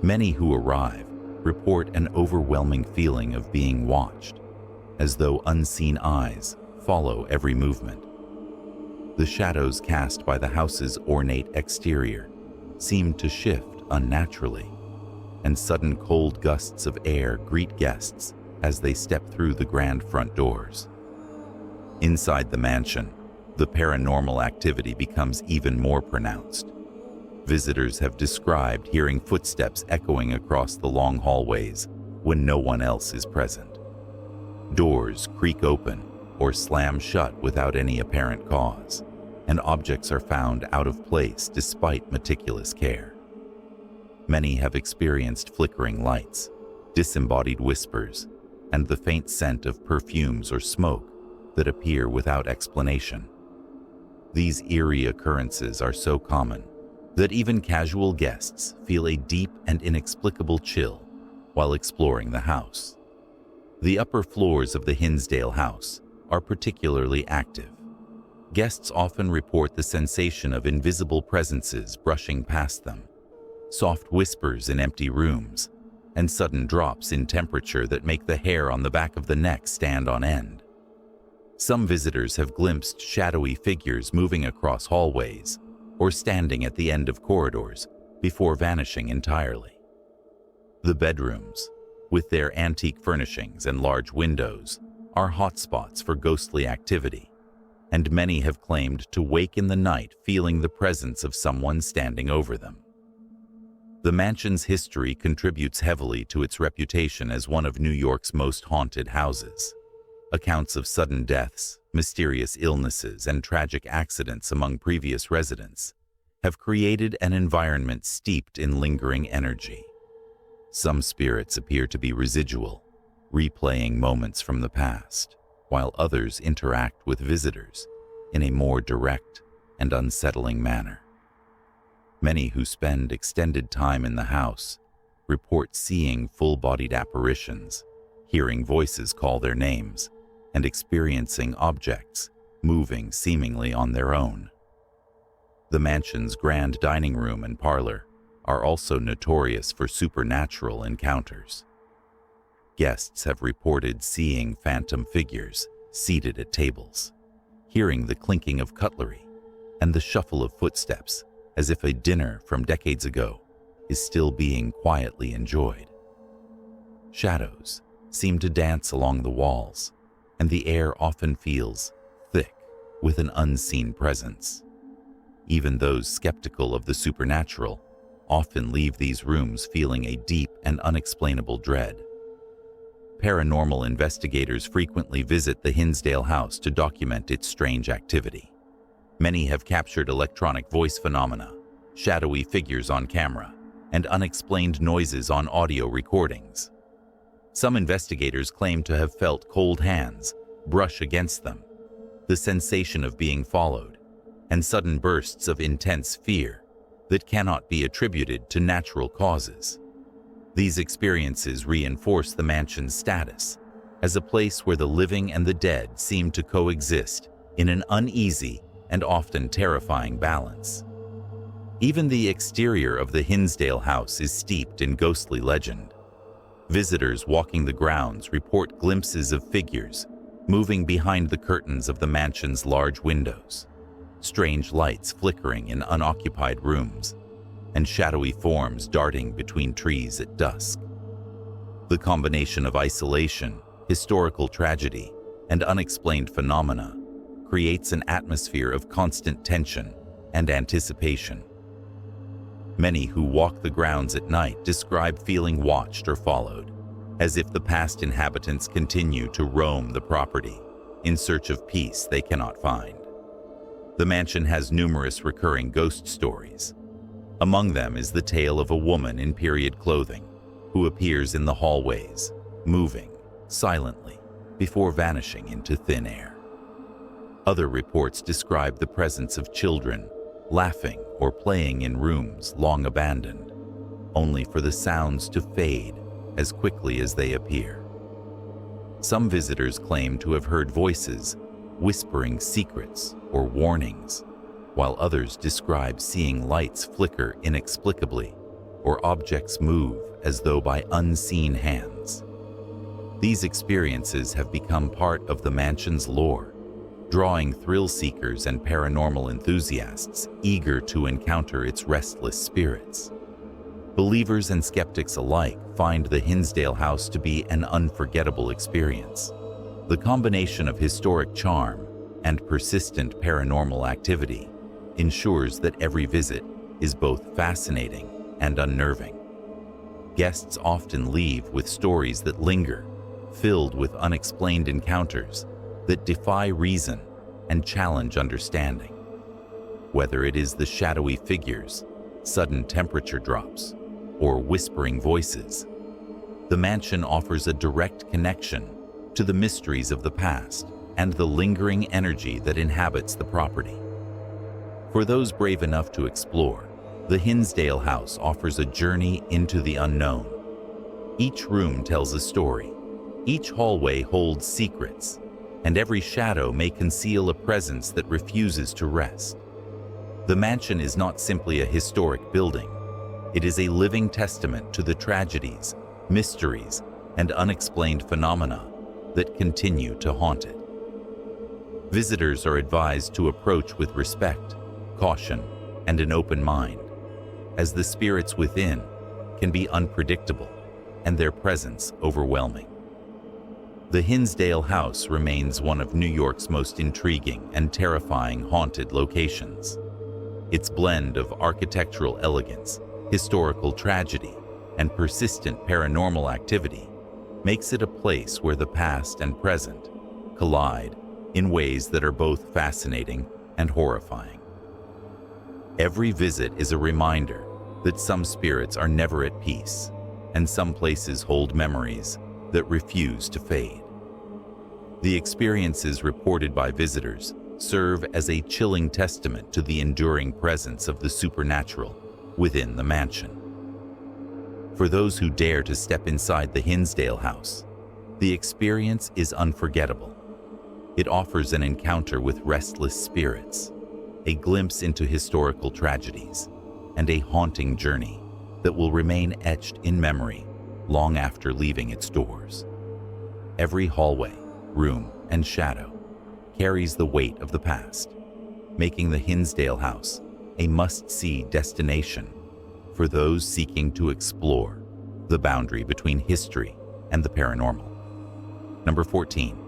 Many who arrive report an overwhelming feeling of being watched, as though unseen eyes follow every movement. The shadows cast by the house's ornate exterior seem to shift unnaturally, and sudden cold gusts of air greet guests as they step through the grand front doors. Inside the mansion, the paranormal activity becomes even more pronounced. Visitors have described hearing footsteps echoing across the long hallways when no one else is present. Doors creak open or slam shut without any apparent cause, and objects are found out of place despite meticulous care. Many have experienced flickering lights, disembodied whispers, and the faint scent of perfumes or smoke that appear without explanation. These eerie occurrences are so common that even casual guests feel a deep and inexplicable chill while exploring the house. The upper floors of the Hinsdale House are particularly active. Guests often report the sensation of invisible presences brushing past them, soft whispers in empty rooms, and sudden drops in temperature that make the hair on the back of the neck stand on end. Some visitors have glimpsed shadowy figures moving across hallways or standing at the end of corridors before vanishing entirely. The bedrooms, with their antique furnishings and large windows, are hotspots for ghostly activity, and many have claimed to wake in the night feeling the presence of someone standing over them. The mansion's history contributes heavily to its reputation as one of New York's most haunted houses. Accounts of sudden deaths, mysterious illnesses, and tragic accidents among previous residents have created an environment steeped in lingering energy. Some spirits appear to be residual, replaying moments from the past, while others interact with visitors in a more direct and unsettling manner. Many who spend extended time in the house report seeing full-bodied apparitions, hearing voices call their names, and experiencing objects moving seemingly on their own. The mansion's grand dining room and parlor are also notorious for supernatural encounters. Guests have reported seeing phantom figures seated at tables, hearing the clinking of cutlery and the shuffle of footsteps as if a dinner from decades ago is still being quietly enjoyed. Shadows seem to dance along the walls, and the air often feels thick with an unseen presence. Even those skeptical of the supernatural often leave these rooms feeling a deep and unexplainable dread. Paranormal investigators frequently visit the Hinsdale house to document its strange activity. Many have captured electronic voice phenomena, shadowy figures on camera, and unexplained noises on audio recordings. Some investigators claim to have felt cold hands brush against them, the sensation of being followed, and sudden bursts of intense fear that cannot be attributed to natural causes. These experiences reinforce the mansion's status as a place where the living and the dead seem to coexist in an uneasy and often terrifying balance. Even the exterior of the Hinsdale house is steeped in ghostly legend. Visitors walking the grounds report glimpses of figures moving behind the curtains of the mansion's large windows, strange lights flickering in unoccupied rooms, and shadowy forms darting between trees at dusk. The combination of isolation, historical tragedy, and unexplained phenomena creates an atmosphere of constant tension and anticipation. Many who walk the grounds at night describe feeling watched or followed, as if the past inhabitants continue to roam the property in search of peace they cannot find. The mansion has numerous recurring ghost stories. Among them is the tale of a woman in period clothing who appears in the hallways, moving silently before vanishing into thin air. Other reports describe the presence of children laughing or playing in rooms long abandoned, only for the sounds to fade as quickly as they appear. Some visitors claim to have heard voices whispering secrets or warnings, while others describe seeing lights flicker inexplicably or objects move as though by unseen hands. These experiences have become part of the mansion's lore, drawing thrill seekers and paranormal enthusiasts eager to encounter its restless spirits. Believers and skeptics alike find the Hinsdale house to be an unforgettable experience. The combination of historic charm and persistent paranormal activity ensures that every visit is both fascinating and unnerving. Guests often leave with stories that linger, filled with unexplained encounters that defy reason and challenge understanding. Whether it is the shadowy figures, sudden temperature drops, or whispering voices, the mansion offers a direct connection to the mysteries of the past and the lingering energy that inhabits the property. For those brave enough to explore, the Hinsdale house offers a journey into the unknown. Each room tells a story, each hallway holds secrets, and every shadow may conceal a presence that refuses to rest. The mansion is not simply a historic building. It is a living testament to the tragedies, mysteries, and unexplained phenomena that continue to haunt it. Visitors are advised to approach with respect, caution, and an open mind, as the spirits within can be unpredictable and their presence overwhelming. The Hinsdale house remains one of New York's most intriguing and terrifying haunted locations. Its blend of architectural elegance, historical tragedy, and persistent paranormal activity makes it a place where the past and present collide in ways that are both fascinating and horrifying. Every visit is a reminder that some spirits are never at peace, and some places hold memories that refuse to fade. The experiences reported by visitors serve as a chilling testament to the enduring presence of the supernatural within the mansion. For those who dare to step inside the Hinsdale house, the experience is unforgettable. It offers an encounter with restless spirits, a glimpse into historical tragedies, and a haunting journey that will remain etched in memory long after leaving its doors. Every hallway, room, and shadow carries the weight of the past, making the Hinsdale house a must-see destination for those seeking to explore the boundary between history and the paranormal. Number 14.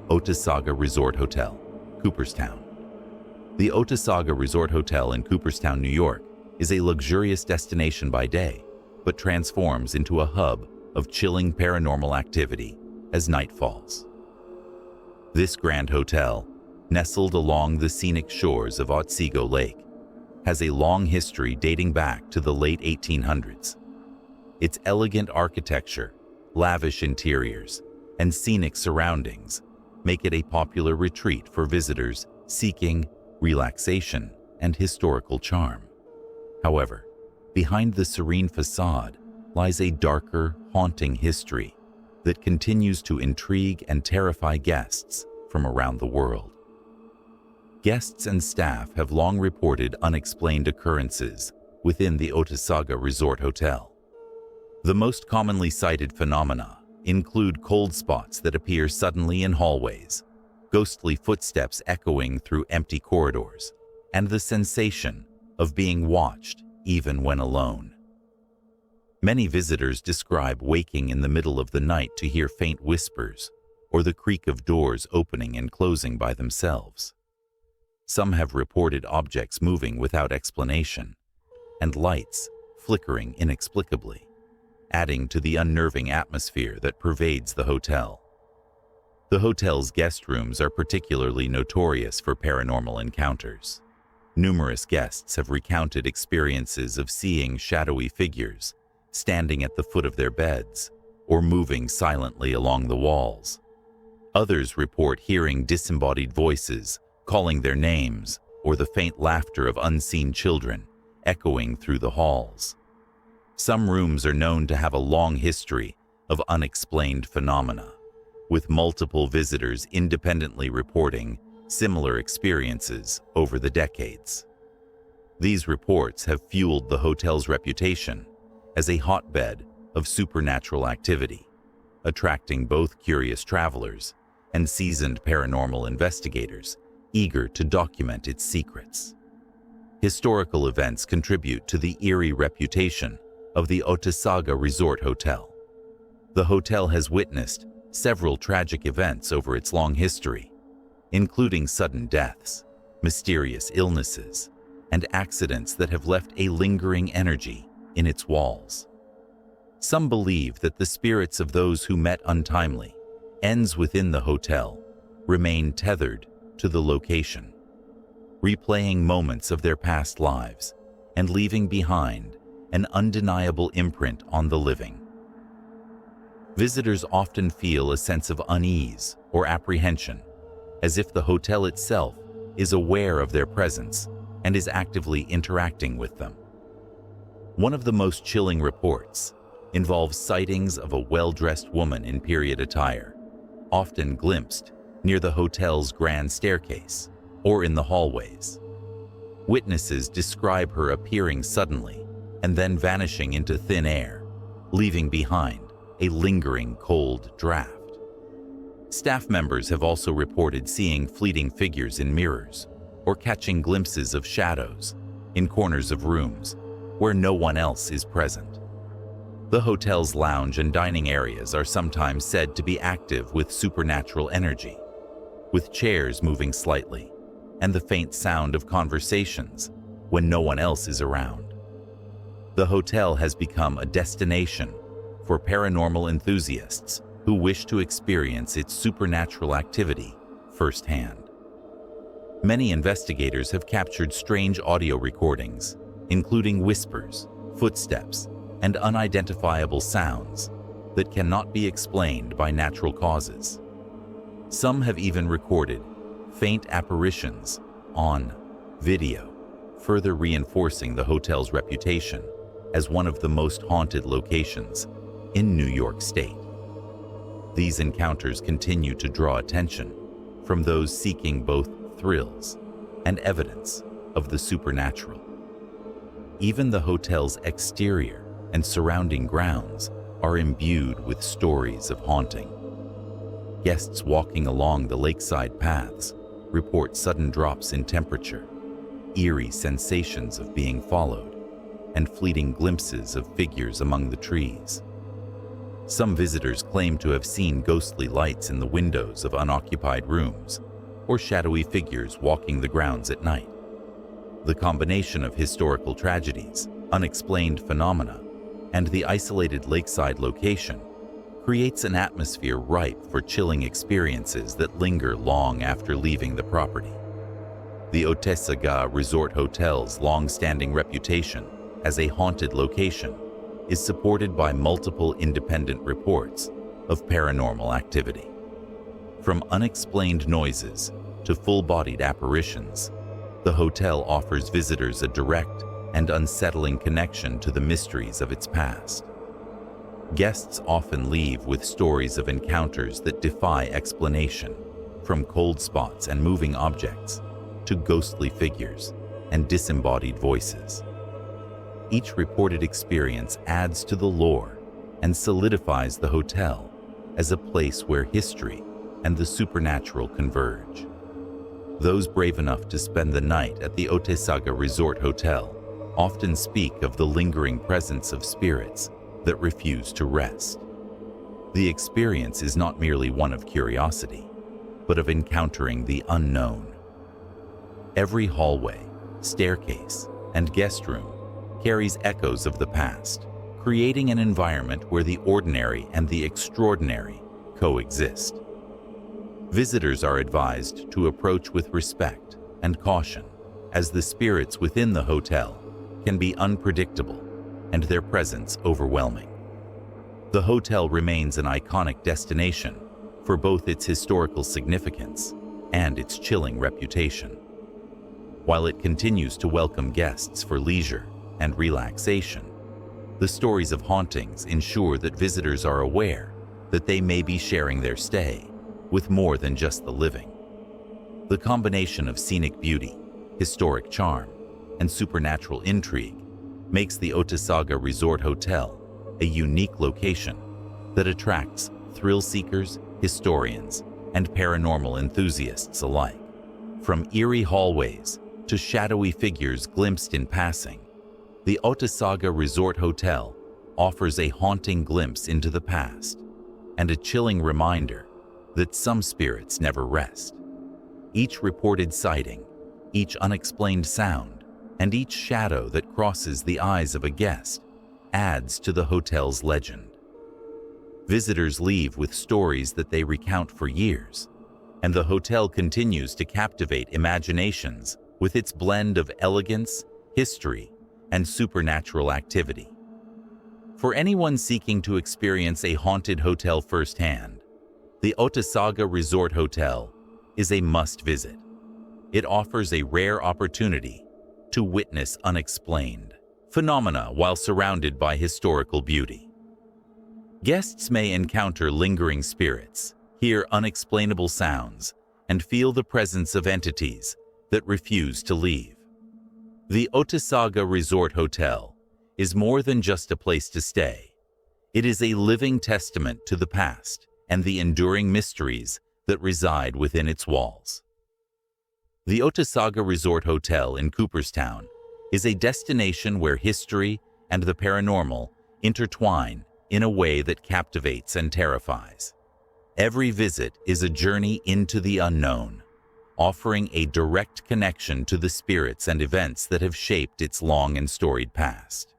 Otesaga Resort Hotel, Cooperstown. The Otesaga Resort Hotel in Cooperstown, New York, is a luxurious destination by day, but transforms into a hub of chilling paranormal activity as night falls. This grand hotel, nestled along the scenic shores of Otsego Lake, has a long history dating back to the late 1800s. Its elegant architecture, lavish interiors, and scenic surroundings make it a popular retreat for visitors seeking relaxation and historical charm. However, behind the serene facade lies a darker, haunting history that continues to intrigue and terrify guests from around the world. Guests and staff have long reported unexplained occurrences within the Otesaga Resort Hotel. The most commonly cited phenomena include cold spots that appear suddenly in hallways, ghostly footsteps echoing through empty corridors, and the sensation of being watched even when alone. Many visitors describe waking in the middle of the night to hear faint whispers or the creak of doors opening and closing by themselves. Some have reported objects moving without explanation and lights flickering inexplicably, adding to the unnerving atmosphere that pervades the hotel. The hotel's guest rooms are particularly notorious for paranormal encounters. Numerous guests have recounted experiences of seeing shadowy figures standing at the foot of their beds or moving silently along the walls. Others report hearing disembodied voices calling their names or the faint laughter of unseen children echoing through the halls. Some rooms are known to have a long history of unexplained phenomena, with multiple visitors independently reporting similar experiences over the decades. These reports have fueled the hotel's reputation as a hotbed of supernatural activity, attracting both curious travelers and seasoned paranormal investigators eager to document its secrets. Historical events contribute to the eerie reputation of the Otesaga Resort Hotel. The hotel has witnessed several tragic events over its long history, including sudden deaths, mysterious illnesses, and accidents that have left a lingering energy in its walls. Some believe that the spirits of those who met untimely, ends within the hotel, remain tethered to the location, replaying moments of their past lives and leaving behind an undeniable imprint on the living. Visitors often feel a sense of unease or apprehension, as if the hotel itself is aware of their presence and is actively interacting with them. One of the most chilling reports involves sightings of a well-dressed woman in period attire, often glimpsed near the hotel's grand staircase or in the hallways. Witnesses describe her appearing suddenly and then vanishing into thin air, leaving behind a lingering cold draft. Staff members have also reported seeing fleeting figures in mirrors or catching glimpses of shadows in corners of rooms where no one else is present. The hotel's lounge and dining areas are sometimes said to be active with supernatural energy, with chairs moving slightly and the faint sound of conversations when no one else is around. The hotel has become a destination for paranormal enthusiasts who wish to experience its supernatural activity firsthand. Many investigators have captured strange audio recordings, including whispers, footsteps, and unidentifiable sounds that cannot be explained by natural causes. Some have even recorded faint apparitions on video, further reinforcing the hotel's reputation as one of the most haunted locations in New York State. These encounters continue to draw attention from those seeking both thrills and evidence of the supernatural. Even the hotel's exterior and surrounding grounds are imbued with stories of haunting. Guests walking along the lakeside paths report sudden drops in temperature, eerie sensations of being followed, and fleeting glimpses of figures among the trees. Some visitors claim to have seen ghostly lights in the windows of unoccupied rooms, or shadowy figures walking the grounds at night. The combination of historical tragedies, unexplained phenomena, and the isolated lakeside location creates an atmosphere ripe for chilling experiences that linger long after leaving the property. The Otesaga Resort Hotel's long-standing reputation as a haunted location is supported by multiple independent reports of paranormal activity. From unexplained noises to full-bodied apparitions, the hotel offers visitors a direct and unsettling connection to the mysteries of its past. Guests often leave with stories of encounters that defy explanation, from cold spots and moving objects to ghostly figures and disembodied voices. Each reported experience adds to the lore and solidifies the hotel as a place where history and the supernatural converge. Those brave enough to spend the night at the Otesaga Resort Hotel often speak of the lingering presence of spirits that refuse to rest. The experience is not merely one of curiosity, but of encountering the unknown. Every hallway, staircase, and guest room carries echoes of the past, creating an environment where the ordinary and the extraordinary coexist. Visitors are advised to approach with respect and caution, as the spirits within the hotel can be unpredictable and their presence overwhelming. The hotel remains an iconic destination for both its historical significance and its chilling reputation. While it continues to welcome guests for leisure and relaxation, the stories of hauntings ensure that visitors are aware that they may be sharing their stay with more than just the living. The combination of scenic beauty, historic charm, and supernatural intrigue makes the Otesaga Resort Hotel a unique location that attracts thrill-seekers, historians, and paranormal enthusiasts alike. From eerie hallways to shadowy figures glimpsed in passing, the Otesaga Resort Hotel offers a haunting glimpse into the past and a chilling reminder that some spirits never rest. Each reported sighting, each unexplained sound, and each shadow that crosses the eyes of a guest adds to the hotel's legend. Visitors leave with stories that they recount for years, and the hotel continues to captivate imaginations with its blend of elegance, history, and supernatural activity. For anyone seeking to experience a haunted hotel firsthand, the Otesaga Resort Hotel is a must-visit. It offers a rare opportunity to witness unexplained phenomena while surrounded by historical beauty. Guests may encounter lingering spirits, hear unexplainable sounds, and feel the presence of entities that refuse to leave. The Otesaga Resort Hotel is more than just a place to stay. It is a living testament to the past and the enduring mysteries that reside within its walls. The Otesaga Resort Hotel in Cooperstown is a destination where history and the paranormal intertwine in a way that captivates and terrifies. Every visit is a journey into the unknown, offering a direct connection to the spirits and events that have shaped its long and storied past.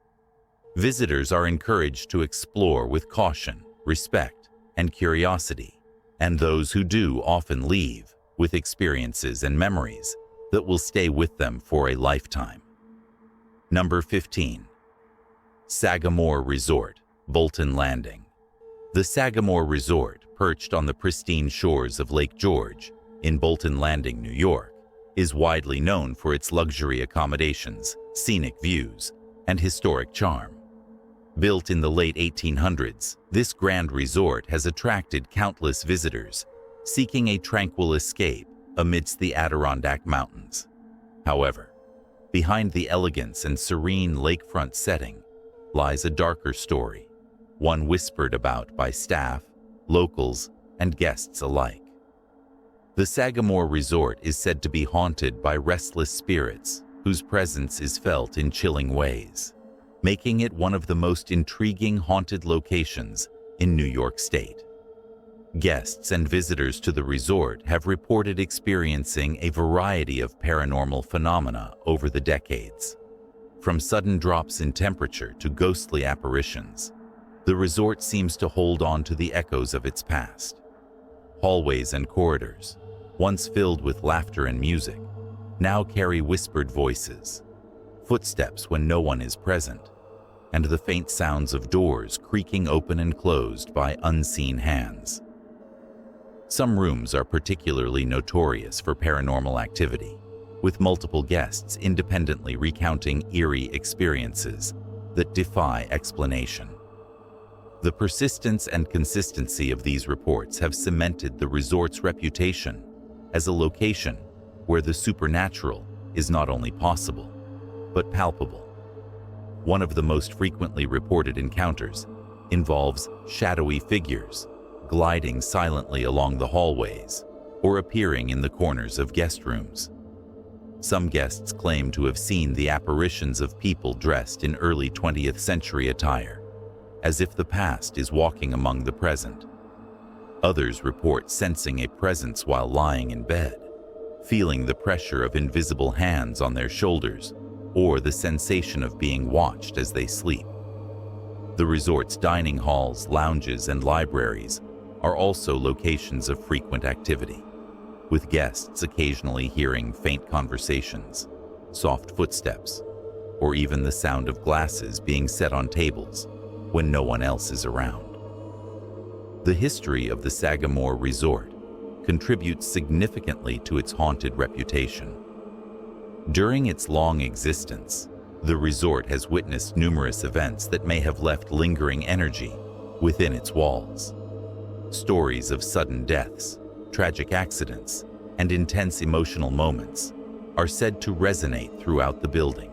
Visitors are encouraged to explore with caution, respect, and curiosity, and those who do often leave with experiences and memories that will stay with them for a lifetime. Number 15. Sagamore Resort, Bolton Landing. The Sagamore Resort, perched on the pristine shores of Lake George in Bolton Landing, New York, is widely known for its luxury accommodations, scenic views, and historic charm. Built in the late 1800s, this grand resort has attracted countless visitors seeking a tranquil escape amidst the Adirondack Mountains. However, behind the elegance and serene lakefront setting lies a darker story, one whispered about by staff, locals, and guests alike. The Sagamore Resort is said to be haunted by restless spirits whose presence is felt in chilling ways, making it one of the most intriguing haunted locations in New York State. Guests and visitors to the resort have reported experiencing a variety of paranormal phenomena over the decades. From sudden drops in temperature to ghostly apparitions, the resort seems to hold on to the echoes of its past. Hallways and corridors, once filled with laughter and music, now carry whispered voices, footsteps when no one is present, and the faint sounds of doors creaking open and closed by unseen hands. Some rooms are particularly notorious for paranormal activity, with multiple guests independently recounting eerie experiences that defy explanation. The persistence and consistency of these reports have cemented the resort's reputation as a location where the supernatural is not only possible, but palpable. One of the most frequently reported encounters involves shadowy figures gliding silently along the hallways or appearing in the corners of guest rooms. Some guests claim to have seen the apparitions of people dressed in early 20th century attire, as if the past is walking among the present. Others report sensing a presence while lying in bed, feeling the pressure of invisible hands on their shoulders, or the sensation of being watched as they sleep. The resort's dining halls, lounges, and libraries are also locations of frequent activity, with guests occasionally hearing faint conversations, soft footsteps, or even the sound of glasses being set on tables when no one else is around. The history of the Sagamore Resort contributes significantly to its haunted reputation. During its long existence, the resort has witnessed numerous events that may have left lingering energy within its walls. Stories of sudden deaths, tragic accidents, and intense emotional moments are said to resonate throughout the building.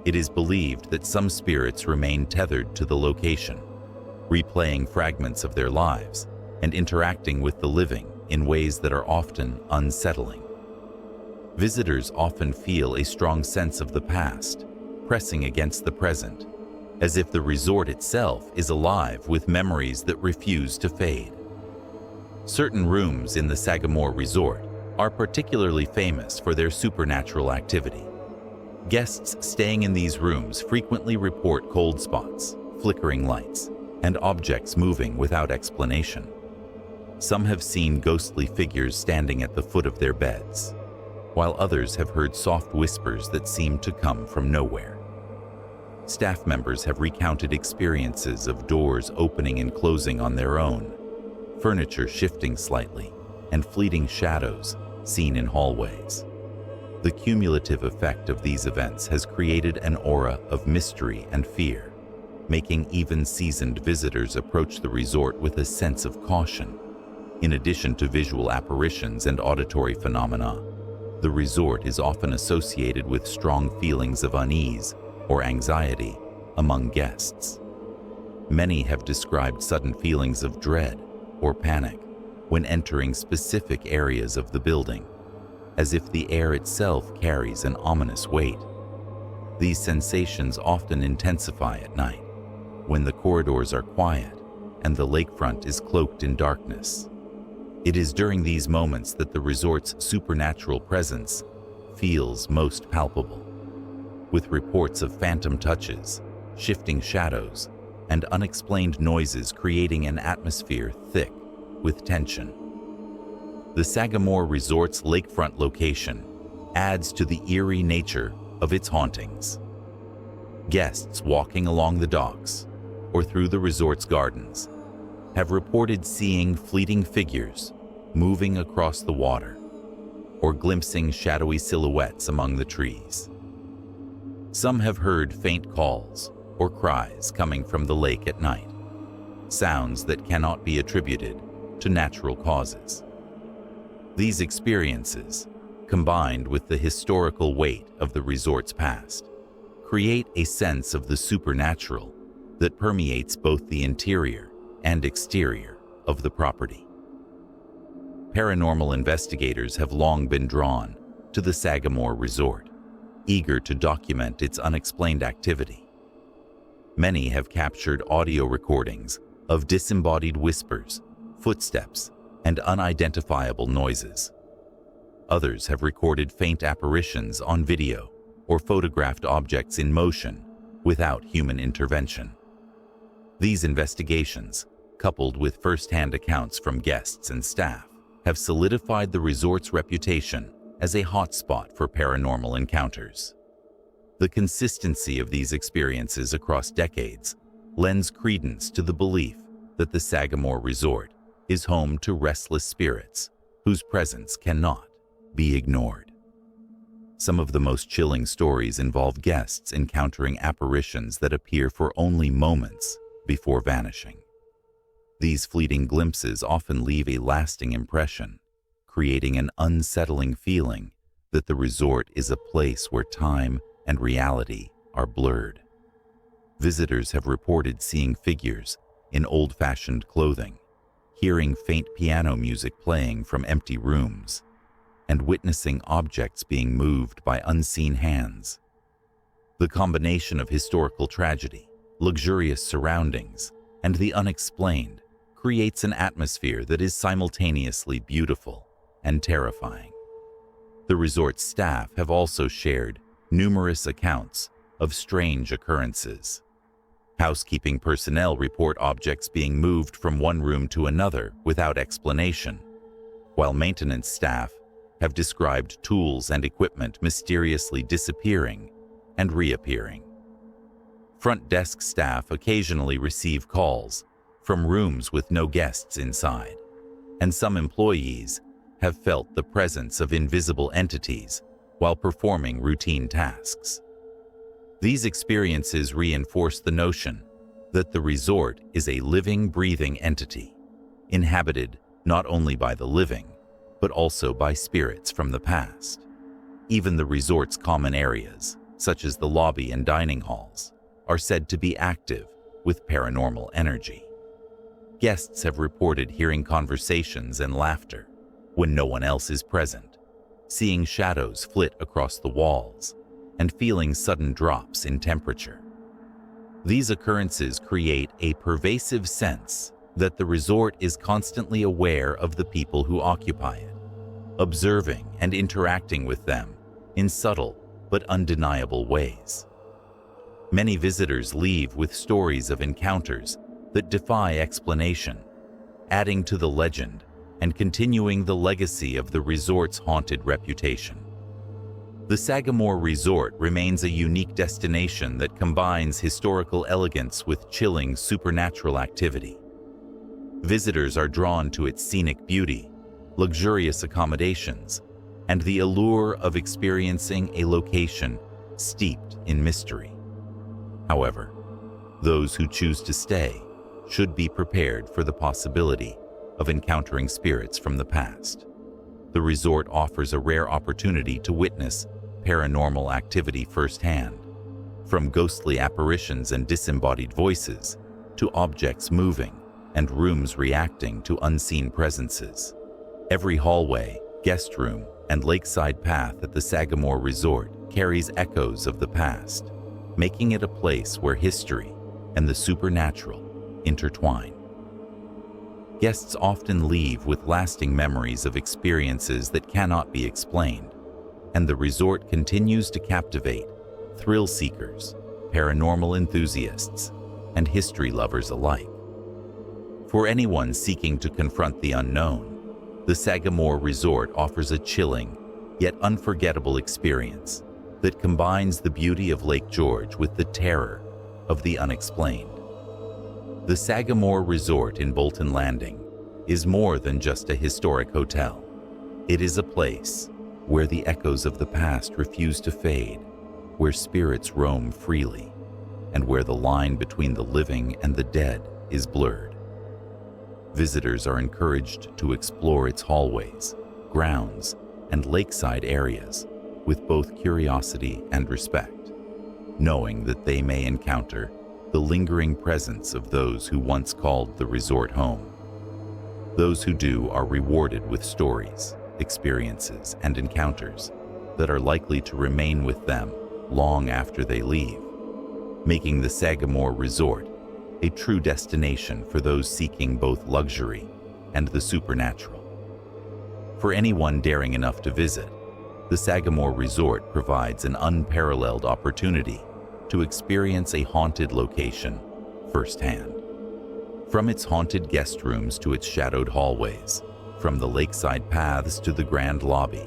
It is believed that some spirits remain tethered to the location, replaying fragments of their lives and interacting with the living in ways that are often unsettling. Visitors often feel a strong sense of the past pressing against the present, as if the resort itself is alive with memories that refuse to fade. Certain rooms in the Sagamore Resort are particularly famous for their supernatural activity. Guests staying in these rooms frequently report cold spots, flickering lights, and objects moving without explanation. Some have seen ghostly figures standing at the foot of their beds, while others have heard soft whispers that seem to come from nowhere. Staff members have recounted experiences of doors opening and closing on their own, furniture shifting slightly, and fleeting shadows seen in hallways. The cumulative effect of these events has created an aura of mystery and fear, making even seasoned visitors approach the resort with a sense of caution. In addition to visual apparitions and auditory phenomena, the resort is often associated with strong feelings of unease or anxiety among guests. Many have described sudden feelings of dread or panic when entering specific areas of the building, as if the air itself carries an ominous weight. These sensations often intensify at night, when the corridors are quiet and the lakefront is cloaked in darkness. It is during these moments that the resort's supernatural presence feels most palpable, with reports of phantom touches, shifting shadows, and unexplained noises creating an atmosphere thick with tension. The Sagamore Resort's lakefront location adds to the eerie nature of its hauntings. Guests walking along the docks or through the resort's gardens have reported seeing fleeting figures moving across the water or glimpsing shadowy silhouettes among the trees. Some have heard faint calls or cries coming from the lake at night, sounds that cannot be attributed to natural causes. These experiences, combined with the historical weight of the resort's past, create a sense of the supernatural that permeates both the interior and exterior of the property. Paranormal investigators have long been drawn to the Sagamore Resort, eager to document its unexplained activity. Many have captured audio recordings of disembodied whispers, footsteps, and unidentifiable noises. Others have recorded faint apparitions on video or photographed objects in motion without human intervention. These investigations, coupled with first-hand accounts from guests and staff, have solidified the resort's reputation as a hotspot for paranormal encounters. The consistency of these experiences across decades lends credence to the belief that the Sagamore Resort is home to restless spirits whose presence cannot be ignored. Some of the most chilling stories involve guests encountering apparitions that appear for only moments before vanishing. These fleeting glimpses often leave a lasting impression, creating an unsettling feeling that the resort is a place where time and reality are blurred. Visitors have reported seeing figures in old-fashioned clothing, hearing faint piano music playing from empty rooms, and witnessing objects being moved by unseen hands. The combination of historical tragedy, luxurious surroundings, and the unexplained creates an atmosphere that is simultaneously beautiful and terrifying. The resort's staff have also shared numerous accounts of strange occurrences. Housekeeping personnel report objects being moved from one room to another without explanation, while maintenance staff have described tools and equipment mysteriously disappearing and reappearing. Front desk staff occasionally receive calls from rooms with no guests inside, and some employees have felt the presence of invisible entities while performing routine tasks. These experiences reinforce the notion that the resort is a living, breathing entity, inhabited not only by the living, but also by spirits from the past. Even the resort's common areas, such as the lobby and dining halls, are said to be active with paranormal energy. Guests have reported hearing conversations and laughter when no one else is present, seeing shadows flit across the walls, and feeling sudden drops in temperature. These occurrences create a pervasive sense that the resort is constantly aware of the people who occupy it, observing and interacting with them in subtle but undeniable ways. Many visitors leave with stories of encounters that defy explanation, adding to the legend and continuing the legacy of the resort's haunted reputation. The Sagamore Resort remains a unique destination that combines historical elegance with chilling supernatural activity. Visitors are drawn to its scenic beauty, luxurious accommodations, and the allure of experiencing a location steeped in mystery. However, those who choose to stay should be prepared for the possibility of encountering spirits from the past. The resort offers a rare opportunity to witness paranormal activity firsthand, from ghostly apparitions and disembodied voices to objects moving and rooms reacting to unseen presences. Every hallway, guest room, and lakeside path at the Sagamore Resort carries echoes of the past, making it a place where history and the supernatural intertwine. Guests often leave with lasting memories of experiences that cannot be explained, and the resort continues to captivate thrill seekers, paranormal enthusiasts, and history lovers alike. For anyone seeking to confront the unknown, the Sagamore Resort offers a chilling yet unforgettable experience that combines the beauty of Lake George with the terror of the unexplained. The Sagamore Resort in Bolton Landing is more than just a historic hotel. It is a place where the echoes of the past refuse to fade, where spirits roam freely, and where the line between the living and the dead is blurred. Visitors are encouraged to explore its hallways, grounds, and lakeside areas with both curiosity and respect, knowing that they may encounter the lingering presence of those who once called the resort home. Those who do are rewarded with stories, experiences, and encounters that are likely to remain with them long after they leave, making the Sagamore Resort a true destination for those seeking both luxury and the supernatural. For anyone daring enough to visit, the Sagamore Resort provides an unparalleled opportunity to experience a haunted location firsthand. From its haunted guest rooms to its shadowed hallways, from the lakeside paths to the grand lobby,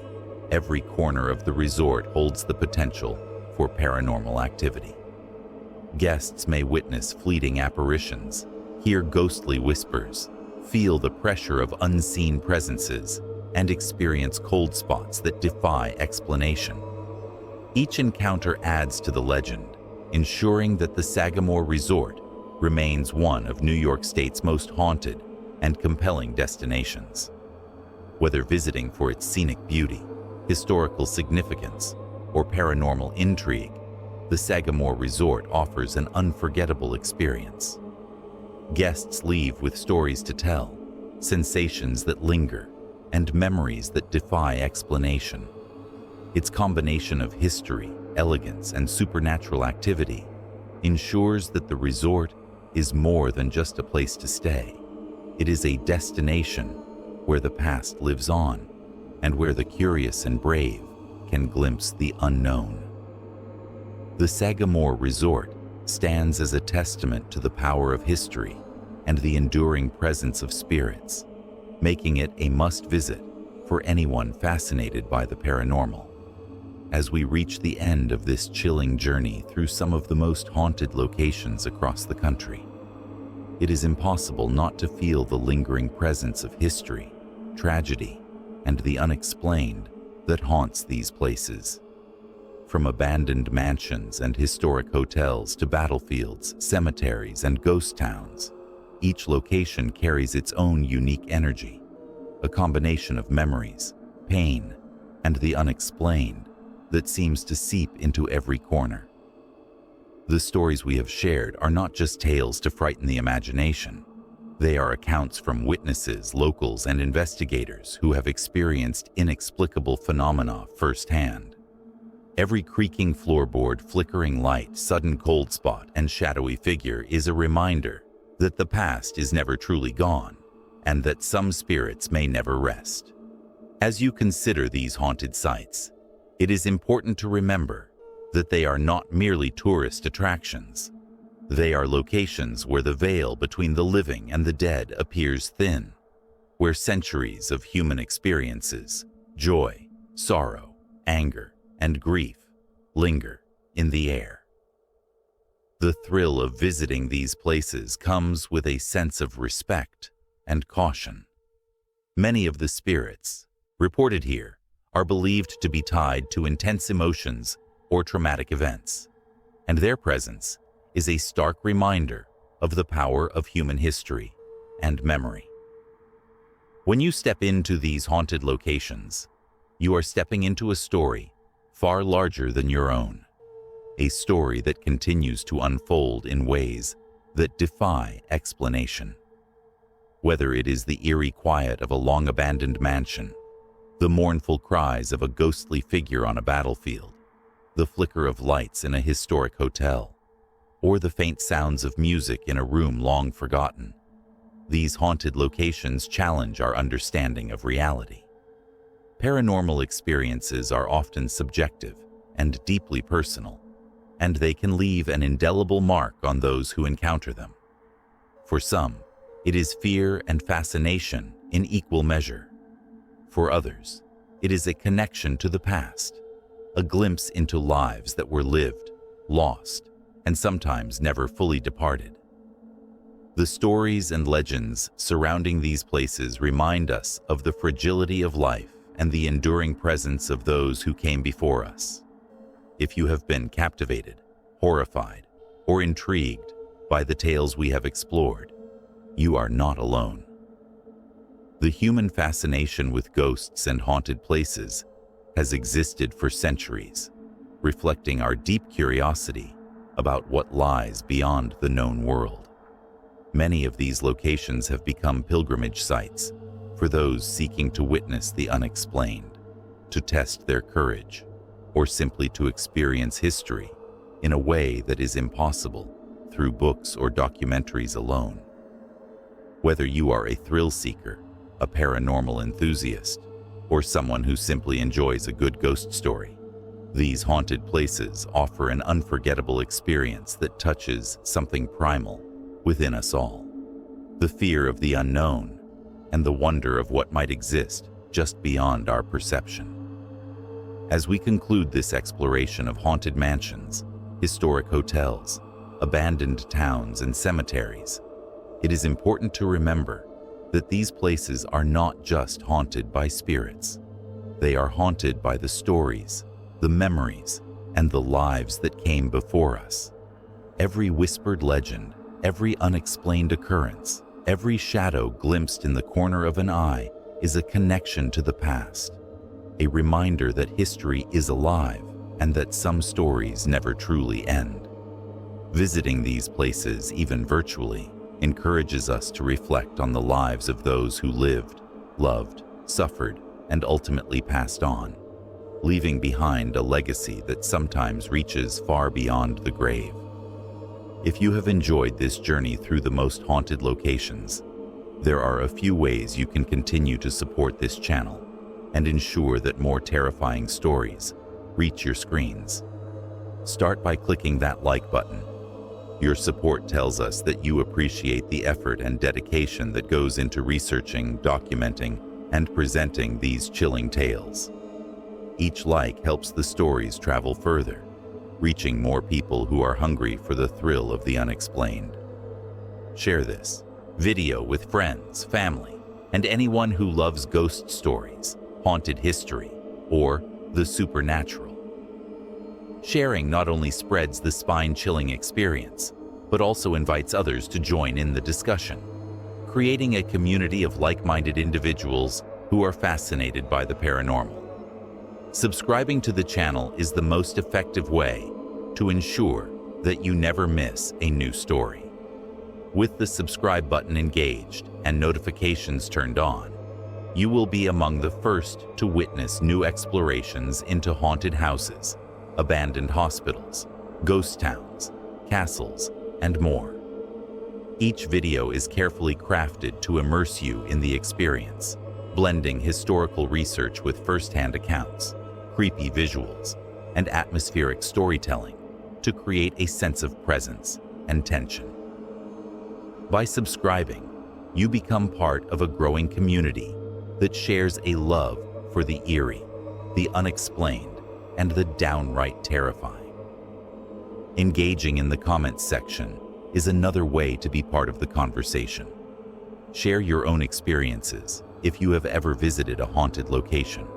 every corner of the resort holds the potential for paranormal activity. Guests may witness fleeting apparitions, hear ghostly whispers, feel the pressure of unseen presences, and experience cold spots that defy explanation. Each encounter adds to the legend, ensuring that the Sagamore Resort remains one of New York State's most haunted and compelling destinations. Whether visiting for its scenic beauty, historical significance, or paranormal intrigue, the Sagamore Resort offers an unforgettable experience. Guests leave with stories to tell, sensations that linger, and memories that defy explanation. Its combination of history, elegance, and supernatural activity ensures that the resort is more than just a place to stay. It is a destination where the past lives on and where the curious and brave can glimpse the unknown. The Sagamore Resort stands as a testament to the power of history and the enduring presence of spirits, making it a must-visit for anyone fascinated by the paranormal. As we reach the end of this chilling journey through some of the most haunted locations across the country, it is impossible not to feel the lingering presence of history, tragedy, and the unexplained that haunts these places. From abandoned mansions and historic hotels to battlefields, cemeteries, and ghost towns, each location carries its own unique energy, a combination of memories, pain, and the unexplained that seems to seep into every corner. The stories we have shared are not just tales to frighten the imagination. They are accounts from witnesses, locals, and investigators who have experienced inexplicable phenomena firsthand. Every creaking floorboard, flickering light, sudden cold spot, and shadowy figure is a reminder that the past is never truly gone, and that some spirits may never rest. As you consider these haunted sites, it is important to remember that they are not merely tourist attractions. They are locations where the veil between the living and the dead appears thin, where centuries of human experiences, joy, sorrow, anger, and grief linger in the air. The thrill of visiting these places comes with a sense of respect and caution. Many of the spirits reported here are believed to be tied to intense emotions or traumatic events, and their presence is a stark reminder of the power of human history and memory. When you step into these haunted locations, you are stepping into a story far larger than your own, a story that continues to unfold in ways that defy explanation. Whether it is the eerie quiet of a long-abandoned mansion, the mournful cries of a ghostly figure on a battlefield, the flicker of lights in a historic hotel, or the faint sounds of music in a room long forgotten, these haunted locations challenge our understanding of reality. Paranormal experiences are often subjective and deeply personal, and they can leave an indelible mark on those who encounter them. For some, it is fear and fascination in equal measure. For others, it is a connection to the past, a glimpse into lives that were lived, lost, and sometimes never fully departed. The stories and legends surrounding these places remind us of the fragility of life and the enduring presence of those who came before us. If you have been captivated, horrified, or intrigued by the tales we have explored, you are not alone. The human fascination with ghosts and haunted places has existed for centuries, reflecting our deep curiosity about what lies beyond the known world. Many of these locations have become pilgrimage sites for those seeking to witness the unexplained, to test their courage, or simply to experience history in a way that is impossible through books or documentaries alone. Whether you are a thrill seeker, a paranormal enthusiast, or someone who simply enjoys a good ghost story. These haunted places offer an unforgettable experience that touches something primal within us all. The fear of the unknown and the wonder of what might exist just beyond our perception. As we conclude this exploration of haunted mansions, historic hotels, abandoned towns, and cemeteries, it is important to remember that these places are not just haunted by spirits. They are haunted by the stories, the memories, and the lives that came before us. Every whispered legend, every unexplained occurrence, every shadow glimpsed in the corner of an eye is a connection to the past, a reminder that history is alive and that some stories never truly end. Visiting these places, even virtually, encourages us to reflect on the lives of those who lived, loved, suffered, and ultimately passed on, leaving behind a legacy that sometimes reaches far beyond the grave. If you have enjoyed this journey through the most haunted locations, there are a few ways you can continue to support this channel and ensure that more terrifying stories reach your screens. Start by clicking that like button. Your support tells us that you appreciate the effort and dedication that goes into researching, documenting, and presenting these chilling tales. Each like helps the stories travel further, reaching more people who are hungry for the thrill of the unexplained. Share this video with friends, family, and anyone who loves ghost stories, haunted history, or the supernatural. Sharing not only spreads the spine-chilling experience, but also invites others to join in the discussion, creating a community of like-minded individuals who are fascinated by the paranormal. Subscribing to the channel is the most effective way to ensure that you never miss a new story. With the subscribe button engaged and notifications turned on, you will be among the first to witness new explorations into haunted houses, abandoned hospitals, ghost towns, castles, and more. Each video is carefully crafted to immerse you in the experience, blending historical research with first-hand accounts, creepy visuals, and atmospheric storytelling to create a sense of presence and tension. By subscribing, you become part of a growing community that shares a love for the eerie, the unexplained, and the downright terrifying. Engaging in the comments section is another way to be part of the conversation. Share your own experiences if you have ever visited a haunted location.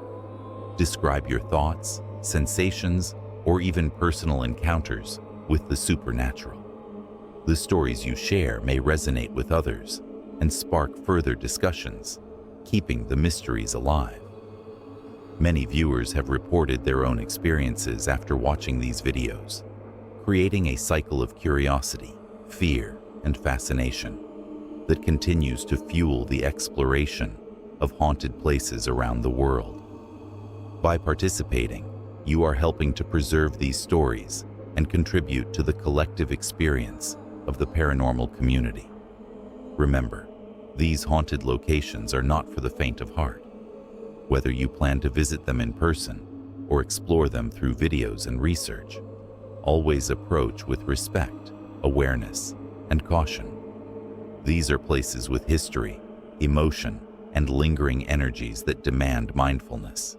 Describe your thoughts, sensations, or even personal encounters with the supernatural. The stories you share may resonate with others and spark further discussions, keeping the mysteries alive. Many viewers have reported their own experiences after watching these videos, creating a cycle of curiosity, fear, and fascination that continues to fuel the exploration of haunted places around the world. By participating, you are helping to preserve these stories and contribute to the collective experience of the paranormal community. Remember, these haunted locations are not for the faint of heart. Whether you plan to visit them in person or explore them through videos and research, always approach with respect, awareness, and caution. These are places with history, emotion, and lingering energies that demand mindfulness.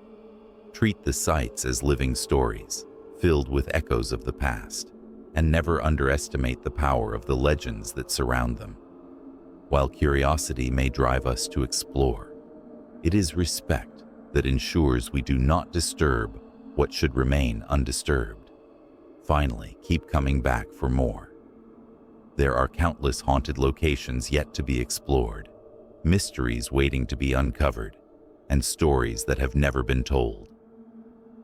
Treat the sites as living stories, filled with echoes of the past, and never underestimate the power of the legends that surround them. While curiosity may drive us to explore, it is respect that ensures we do not disturb what should remain undisturbed. Finally, keep coming back for more. There are countless haunted locations yet to be explored, mysteries waiting to be uncovered, and stories that have never been told.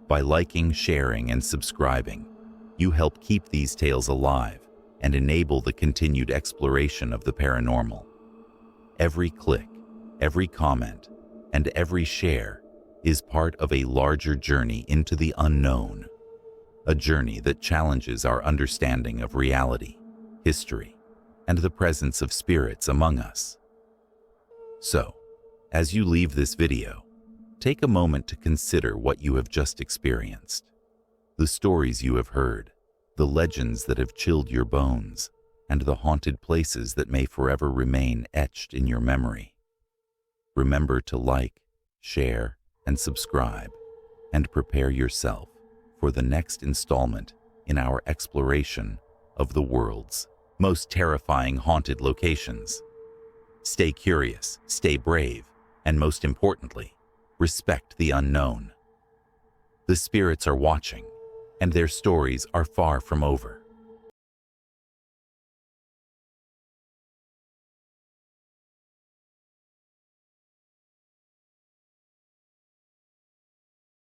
By liking, sharing, and subscribing, you help keep these tales alive and enable the continued exploration of the paranormal. Every click, every comment, and every share is part of a larger journey into the unknown, a journey that challenges our understanding of reality, history, and the presence of spirits among us. So, As you leave this video, take a moment to consider what you have just experienced. The stories you have heard, the legends that have chilled your bones, and the haunted places that may forever remain etched in your memory. Remember to like, share, and subscribe, and prepare yourself for the next installment in our exploration of the world's most terrifying haunted locations. Stay curious, stay brave, and most importantly, respect the unknown. The spirits are watching, and their stories are far from over.